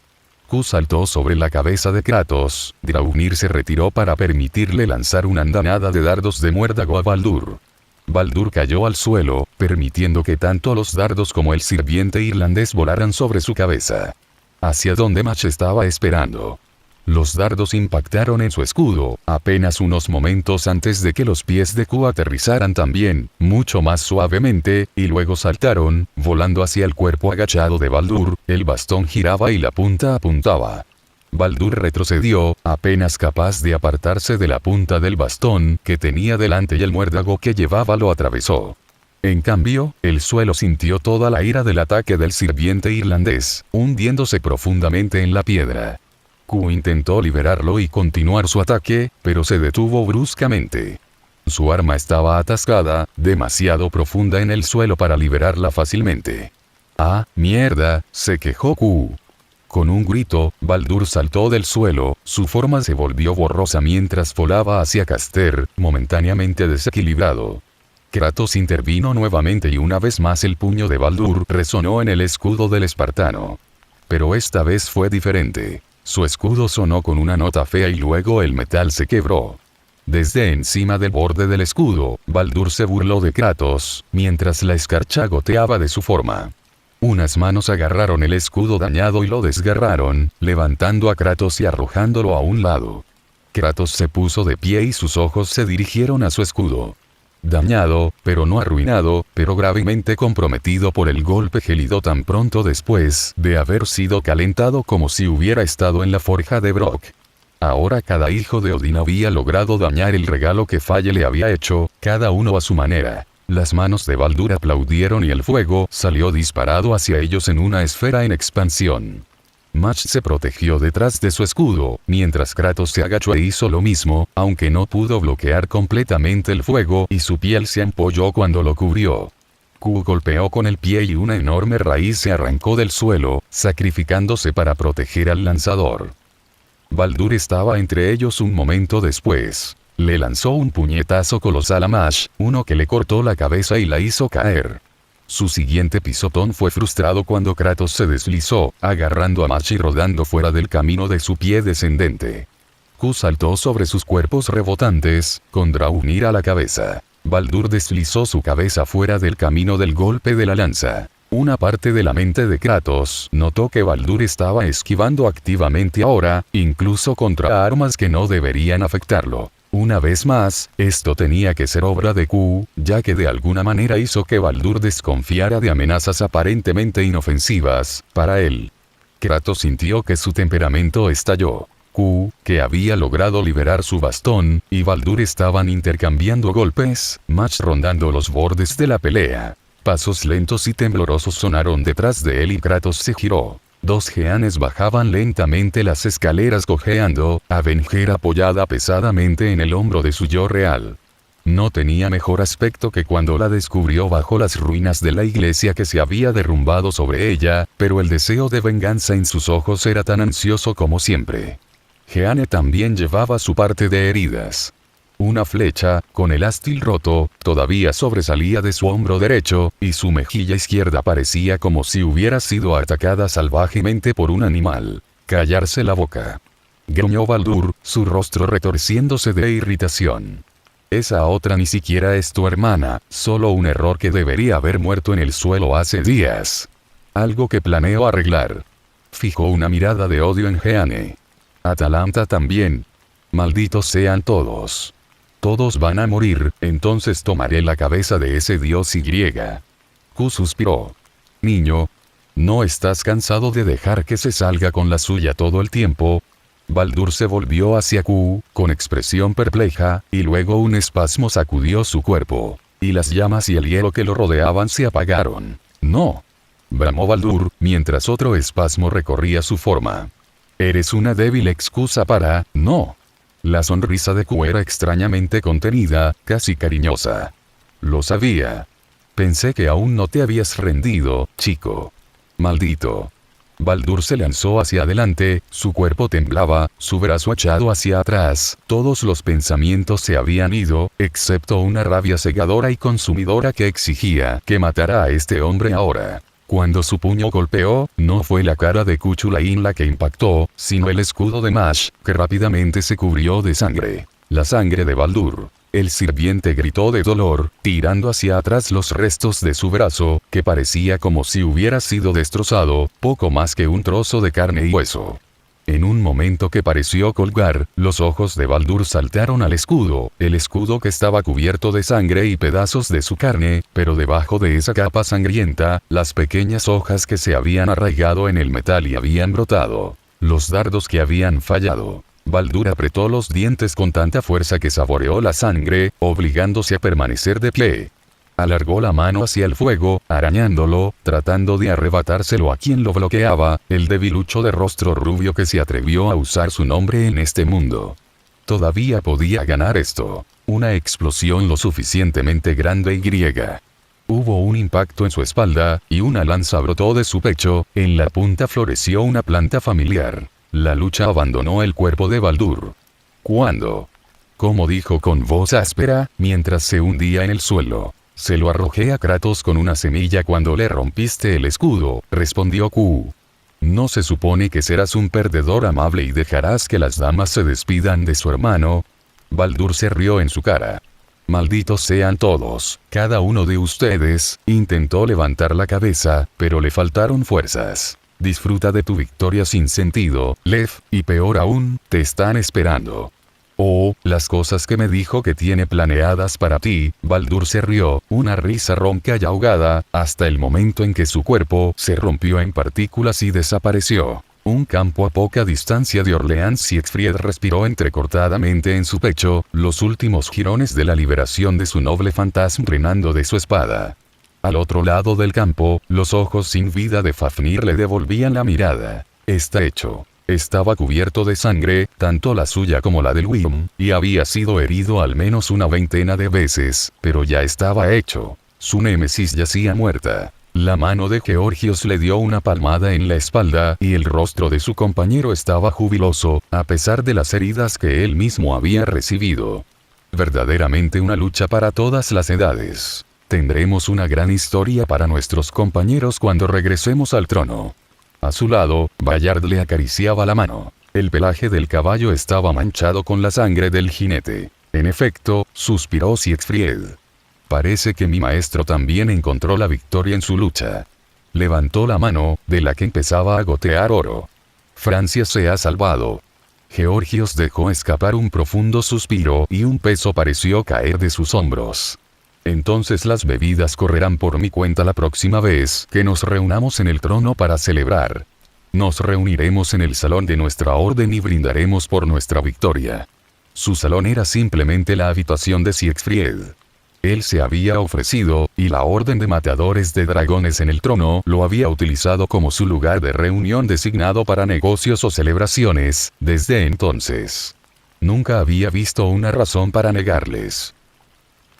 Q saltó sobre la cabeza de Kratos, Draupnir se retiró para permitirle lanzar una andanada de dardos de muérdago a Baldur. Baldur cayó al suelo, permitiendo que tanto los dardos como el sirviente irlandés volaran sobre su cabeza. Hacia donde Mash estaba esperando. Los dardos impactaron en su escudo, apenas unos momentos antes de que los pies de Q aterrizaran también, mucho más suavemente, y luego saltaron, volando hacia el cuerpo agachado de Baldur, el bastón giraba y la punta apuntaba. Baldur retrocedió, apenas capaz de apartarse de la punta del bastón que tenía delante y el muérdago que llevaba lo atravesó. En cambio, el suelo sintió toda la ira del ataque del sirviente irlandés, hundiéndose profundamente en la piedra. Q intentó liberarlo y continuar su ataque, pero se detuvo bruscamente. Su arma estaba atascada, demasiado profunda en el suelo para liberarla fácilmente. ¡Ah, mierda!, se quejó Q. Con un grito, Baldur saltó del suelo, su forma se volvió borrosa mientras volaba hacia Caster, momentáneamente desequilibrado. Kratos intervino nuevamente y una vez más el puño de Baldur resonó en el escudo del espartano. Pero esta vez fue diferente. Su escudo sonó con una nota fea y luego el metal se quebró. Desde encima del borde del escudo, Baldur se burló de Kratos, mientras la escarcha goteaba de su forma. Unas manos agarraron el escudo dañado y lo desgarraron, levantando a Kratos y arrojándolo a un lado. Kratos se puso de pie y sus ojos se dirigieron a su escudo. Dañado, pero no arruinado, pero gravemente comprometido por el golpe gélido tan pronto después de haber sido calentado como si hubiera estado en la forja de Brok. Ahora cada hijo de Odín había logrado dañar el regalo que Falle le había hecho, cada uno a su manera. Las manos de Baldur aplaudieron y el fuego salió disparado hacia ellos en una esfera en expansión. Mash se protegió detrás de su escudo, mientras Kratos se agachó e hizo lo mismo, aunque no pudo bloquear completamente el fuego y su piel se ampolló cuando lo cubrió. Q golpeó con el pie y una enorme raíz se arrancó del suelo, sacrificándose para proteger al lanzador. Baldur estaba entre ellos un momento después. Le lanzó un puñetazo colosal a Mash, uno que le cortó la cabeza y la hizo caer. Su siguiente pisotón fue frustrado cuando Kratos se deslizó, agarrando a Mash y rodando fuera del camino de su pie descendente. Q saltó sobre sus cuerpos rebotantes, con Draupnir a la cabeza. Baldur deslizó su cabeza fuera del camino del golpe de la lanza. Una parte de la mente de Kratos notó que Baldur estaba esquivando activamente ahora, incluso contra armas que no deberían afectarlo. Una vez más, esto tenía que ser obra de Q, ya que de alguna manera hizo que Baldur desconfiara de amenazas aparentemente inofensivas para él. Kratos sintió que su temperamento estalló. Q, que había logrado liberar su bastón, y Baldur estaban intercambiando golpes, Mash rondando los bordes de la pelea. Pasos lentos y temblorosos sonaron detrás de él y Kratos se giró. Dos geanes bajaban lentamente las escaleras cojeando, Avenger apoyada pesadamente en el hombro de su yo real. No tenía mejor aspecto que cuando la descubrió bajo las ruinas de la iglesia que se había derrumbado sobre ella, pero el deseo de venganza en sus ojos era tan ansioso como siempre. Jeanne también llevaba su parte de heridas. Una flecha, con el ástil roto, todavía sobresalía de su hombro derecho, y su mejilla izquierda parecía como si hubiera sido atacada salvajemente por un animal. Callarse la boca. Gruñó Baldur, su rostro retorciéndose de irritación. Esa otra ni siquiera es tu hermana, solo un error que debería haber muerto en el suelo hace días. Algo que planeo arreglar. Fijó una mirada de odio en Jeanne. Atalanta también. Malditos sean todos. Todos van a morir, entonces tomaré la cabeza de ese dios y. Q suspiró. Niño. ¿No estás cansado de dejar que se salga con la suya todo el tiempo? Baldur se volvió hacia Q, con expresión perpleja, y luego un espasmo sacudió su cuerpo. Y las llamas y el hielo que lo rodeaban se apagaron. No. Bramó Baldur, mientras otro espasmo recorría su forma. Eres una débil excusa para. No. La sonrisa de Q era extrañamente contenida, casi cariñosa. Lo sabía. Pensé que aún no te habías rendido, chico. Maldito. Baldur se lanzó hacia adelante, su cuerpo temblaba, su brazo echado hacia atrás, todos los pensamientos se habían ido, excepto una rabia cegadora y consumidora que exigía que matara a este hombre ahora. Cuando su puño golpeó, no fue la cara de Cuchulain la que impactó, sino el escudo de Mash, que rápidamente se cubrió de sangre. La sangre de Baldur. El sirviente gritó de dolor, tirando hacia atrás los restos de su brazo, que parecía como si hubiera sido destrozado, poco más que un trozo de carne y hueso. En un momento que pareció colgar, los ojos de Baldur saltaron al escudo, el escudo que estaba cubierto de sangre y pedazos de su carne, pero debajo de esa capa sangrienta, las pequeñas hojas que se habían arraigado en el metal y habían brotado. Los dardos que habían fallado. Baldur apretó los dientes con tanta fuerza que saboreó la sangre, obligándose a permanecer de pie. Alargó la mano hacia el fuego, arañándolo, tratando de arrebatárselo a quien lo bloqueaba, el debilucho de rostro rubio que se atrevió a usar su nombre en este mundo. Todavía podía ganar esto. Una explosión lo suficientemente grande y griega. Hubo un impacto en su espalda, y una lanza brotó de su pecho, en la punta floreció una planta familiar. La lucha abandonó el cuerpo de Baldur. ¿Cuándo? Como dijo con voz áspera, mientras se hundía en el suelo. Se lo arrojé a Kratos con una semilla cuando le rompiste el escudo, respondió Q. ¿No se supone que serás un perdedor amable y dejarás que las damas se despidan de su hermano? Baldur se rió en su cara. Malditos sean todos, cada uno de ustedes. Intentó levantar la cabeza, pero le faltaron fuerzas. Disfruta de tu victoria sin sentido, Lev, y peor aún, te están esperando. Oh, las cosas que me dijo que tiene planeadas para ti. Baldur se rió, una risa ronca y ahogada, hasta el momento en que su cuerpo se rompió en partículas y desapareció. Un campo a poca distancia de Orleans. Siegfried respiró entrecortadamente en su pecho, los últimos jirones de la liberación de su noble fantasma drenando de su espada. Al otro lado del campo, los ojos sin vida de Fafnir le devolvían la mirada. Está hecho. Estaba cubierto de sangre, tanto la suya como la del Wyrm, y había sido herido al menos una veintena de veces, pero ya estaba hecho. Su némesis yacía muerta. La mano de Georgios le dio una palmada en la espalda y el rostro de su compañero estaba jubiloso, a pesar de las heridas que él mismo había recibido. Verdaderamente una lucha para todas las edades. Tendremos una gran historia para nuestros compañeros cuando regresemos al trono. A su lado, Bayard le acariciaba la mano. El pelaje del caballo estaba manchado con la sangre del jinete. En efecto, suspiró Siegfried. Parece que mi maestro también encontró la victoria en su lucha. Levantó la mano, de la que empezaba a gotear oro. Francia se ha salvado. Georgios dejó escapar un profundo suspiro y un peso pareció caer de sus hombros. Entonces las bebidas correrán por mi cuenta la próxima vez que nos reunamos en el trono para celebrar. Nos reuniremos en el salón de nuestra orden y brindaremos por nuestra victoria. Su salón era simplemente la habitación de Siegfried. Él se había ofrecido, y la orden de matadores de dragones en el trono lo había utilizado como su lugar de reunión designado para negocios o celebraciones, desde entonces. Nunca había visto una razón para negarles.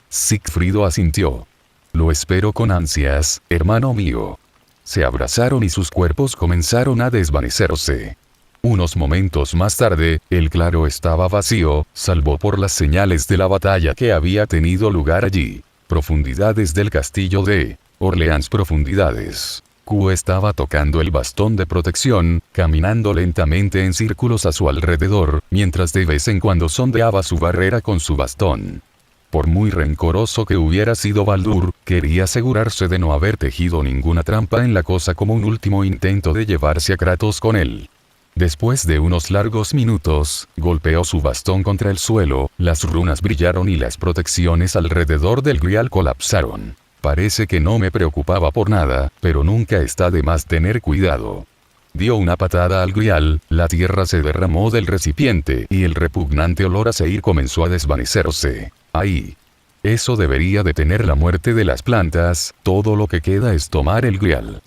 Sigfrido asintió. Lo espero con ansias, hermano mío. Se abrazaron y sus cuerpos comenzaron a desvanecerse. Unos momentos más tarde, el claro estaba vacío, salvo por las señales de la batalla que había tenido lugar allí. Profundidades del castillo de Orleans. Profundidades. Q estaba tocando el bastón de protección, caminando lentamente en círculos a su alrededor, mientras de vez en cuando sondeaba su barrera con su bastón. Por muy rencoroso que hubiera sido Baldur, quería asegurarse de no haber tejido ninguna trampa en la cosa como un último intento de llevarse a Kratos con él. Después de unos largos minutos, golpeó su bastón contra el suelo, las runas brillaron y las protecciones alrededor del grial colapsaron. Parece que no me preocupaba por nada, pero nunca está de más tener cuidado. Dio una patada al grial, la tierra se derramó del recipiente y el repugnante olor a seir comenzó a desvanecerse. Ahí. Eso debería detener la muerte de las plantas, todo lo que queda es tomar el grial.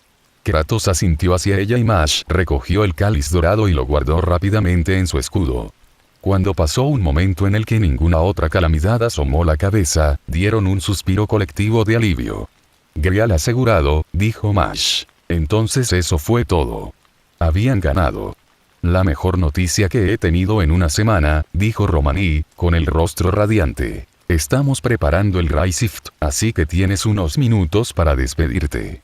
Kratos asintió hacia ella y Mash recogió el cáliz dorado y lo guardó rápidamente en su escudo. Cuando pasó un momento en el que ninguna otra calamidad asomó la cabeza, dieron un suspiro colectivo de alivio. Grial asegurado, dijo Mash. Entonces eso fue todo. Habían ganado. La mejor noticia que he tenido en una semana, dijo Romani, con el rostro radiante. Estamos preparando el Raysift, así que tienes unos minutos para despedirte.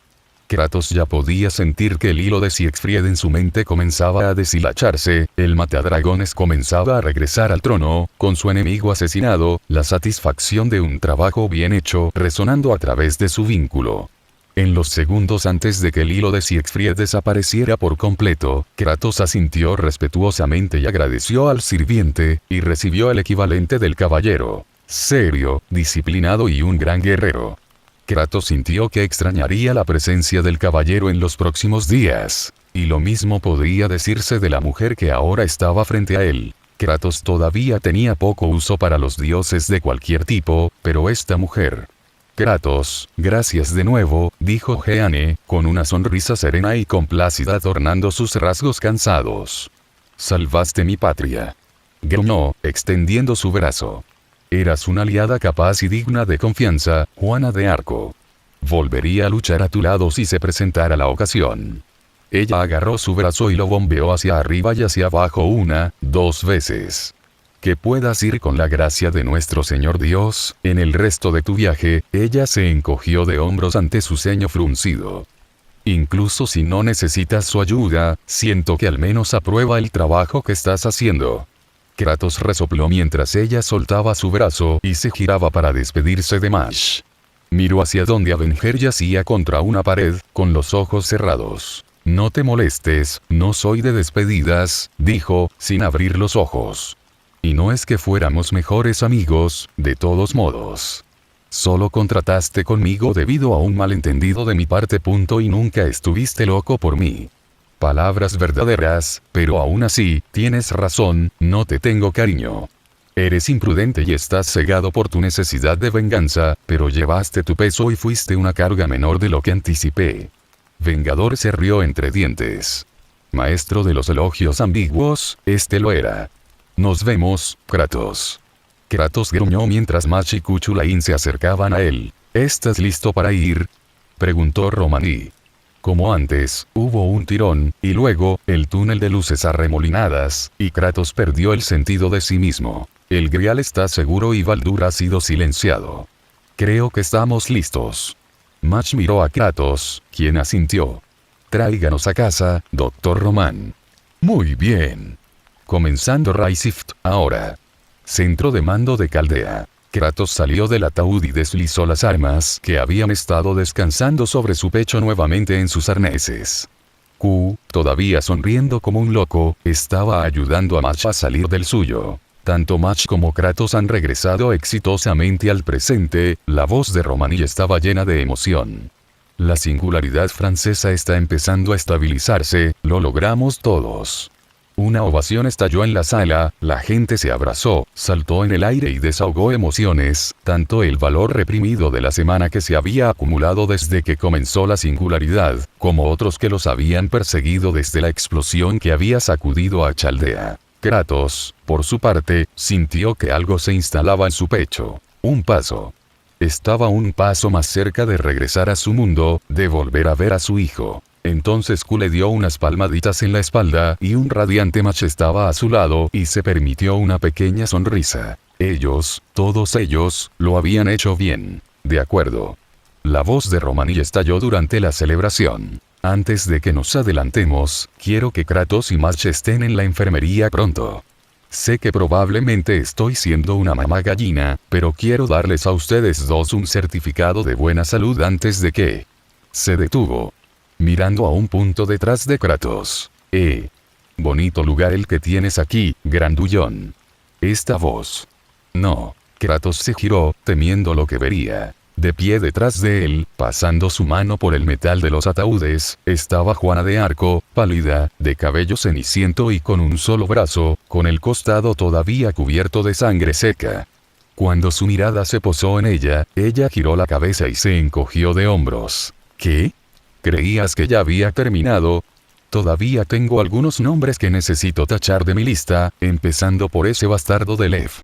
Kratos ya podía sentir que el hilo de Siegfried en su mente comenzaba a deshilacharse, el matadragones comenzaba a regresar al trono, con su enemigo asesinado, la satisfacción de un trabajo bien hecho resonando a través de su vínculo. En los segundos antes de que el hilo de Siegfried desapareciera por completo, Kratos asintió respetuosamente y agradeció al sirviente, y recibió el equivalente del caballero. Serio, disciplinado y un gran guerrero. Kratos sintió que extrañaría la presencia del caballero en los próximos días. Y lo mismo podría decirse de la mujer que ahora estaba frente a él. Kratos todavía tenía poco uso para los dioses de cualquier tipo, pero esta mujer... Kratos, gracias de nuevo, dijo Jeanne, con una sonrisa serena y complácida adornando sus rasgos cansados. Salvaste mi patria. Gruñó, extendiendo su brazo. Eras una aliada capaz y digna de confianza, Juana de Arco. Volvería a luchar a tu lado si se presentara la ocasión. Ella agarró su brazo y lo bombeó hacia arriba y hacia abajo 1, 2 veces. Que puedas ir con la gracia de nuestro Señor Dios, en el resto de tu viaje. Ella se encogió de hombros ante su ceño fruncido. Incluso si no necesitas su ayuda, siento que al menos aprueba el trabajo que estás haciendo. Kratos resopló mientras ella soltaba su brazo y se giraba para despedirse de Mash. Miró hacia donde Avenger yacía contra una pared, con los ojos cerrados. No te molestes, no soy de despedidas, dijo, sin abrir los ojos. Y no es que fuéramos mejores amigos, de todos modos. Solo contrataste conmigo debido a un malentendido de mi parte. Y nunca estuviste loco por mí. Palabras verdaderas, pero aún así, tienes razón, no te tengo cariño. Eres imprudente y estás cegado por tu necesidad de venganza, pero llevaste tu peso y fuiste una carga menor de lo que anticipé. Vengador se rió entre dientes. Maestro de los elogios ambiguos, este lo era. Nos vemos, Kratos. Kratos gruñó mientras Mash y Cuchulain se acercaban a él. ¿Estás listo para ir? Preguntó Romaní. Como antes, hubo un tirón, y luego, el túnel de luces arremolinadas, y Kratos perdió el sentido de sí mismo. El Grial está seguro y Baldur ha sido silenciado. Creo que estamos listos. Match miró a Kratos, quien asintió. Tráiganos a casa, Dr. Román. Muy bien. Comenzando Raisift, ahora. Centro de mando de Caldea. Kratos salió del ataúd y deslizó las armas que habían estado descansando sobre su pecho nuevamente en sus arneses. Q, todavía sonriendo como un loco, estaba ayudando a Match a salir del suyo. Tanto Match como Kratos han regresado exitosamente al presente. La voz de Romaní estaba llena de emoción. La singularidad francesa está empezando a estabilizarse, lo logramos todos. Una ovación estalló en la sala, la gente se abrazó, saltó en el aire y desahogó emociones, tanto el valor reprimido de la semana que se había acumulado desde que comenzó la singularidad, como otros que los habían perseguido desde la explosión que había sacudido a Chaldea. Kratos, por su parte, sintió que algo se instalaba en su pecho. Un paso. Estaba un paso más cerca de regresar a su mundo, de volver a ver a su hijo. Entonces Q le dio unas palmaditas en la espalda y un radiante Match estaba a su lado y se permitió una pequeña sonrisa. Ellos, todos ellos, lo habían hecho bien. De acuerdo. La voz de Romaní estalló durante la celebración. Antes de que nos adelantemos, quiero que Kratos y Match estén en la enfermería pronto. Sé que probablemente estoy siendo una mamá gallina, pero quiero darles a ustedes dos un certificado de buena salud antes de que... Se detuvo. Mirando a un punto detrás de Kratos. Bonito lugar el que tienes aquí, grandullón. Esta voz. No. Kratos se giró, temiendo lo que vería. De pie detrás de él, pasando su mano por el metal de los ataúdes, estaba Juana de Arco, pálida, de cabello ceniciento y con un solo brazo, con el costado todavía cubierto de sangre seca. Cuando su mirada se posó en ella, ella giró la cabeza y se encogió de hombros. ¿Qué? ¿Creías que ya había terminado? Todavía tengo algunos nombres que necesito tachar de mi lista, empezando por ese bastardo de Lev.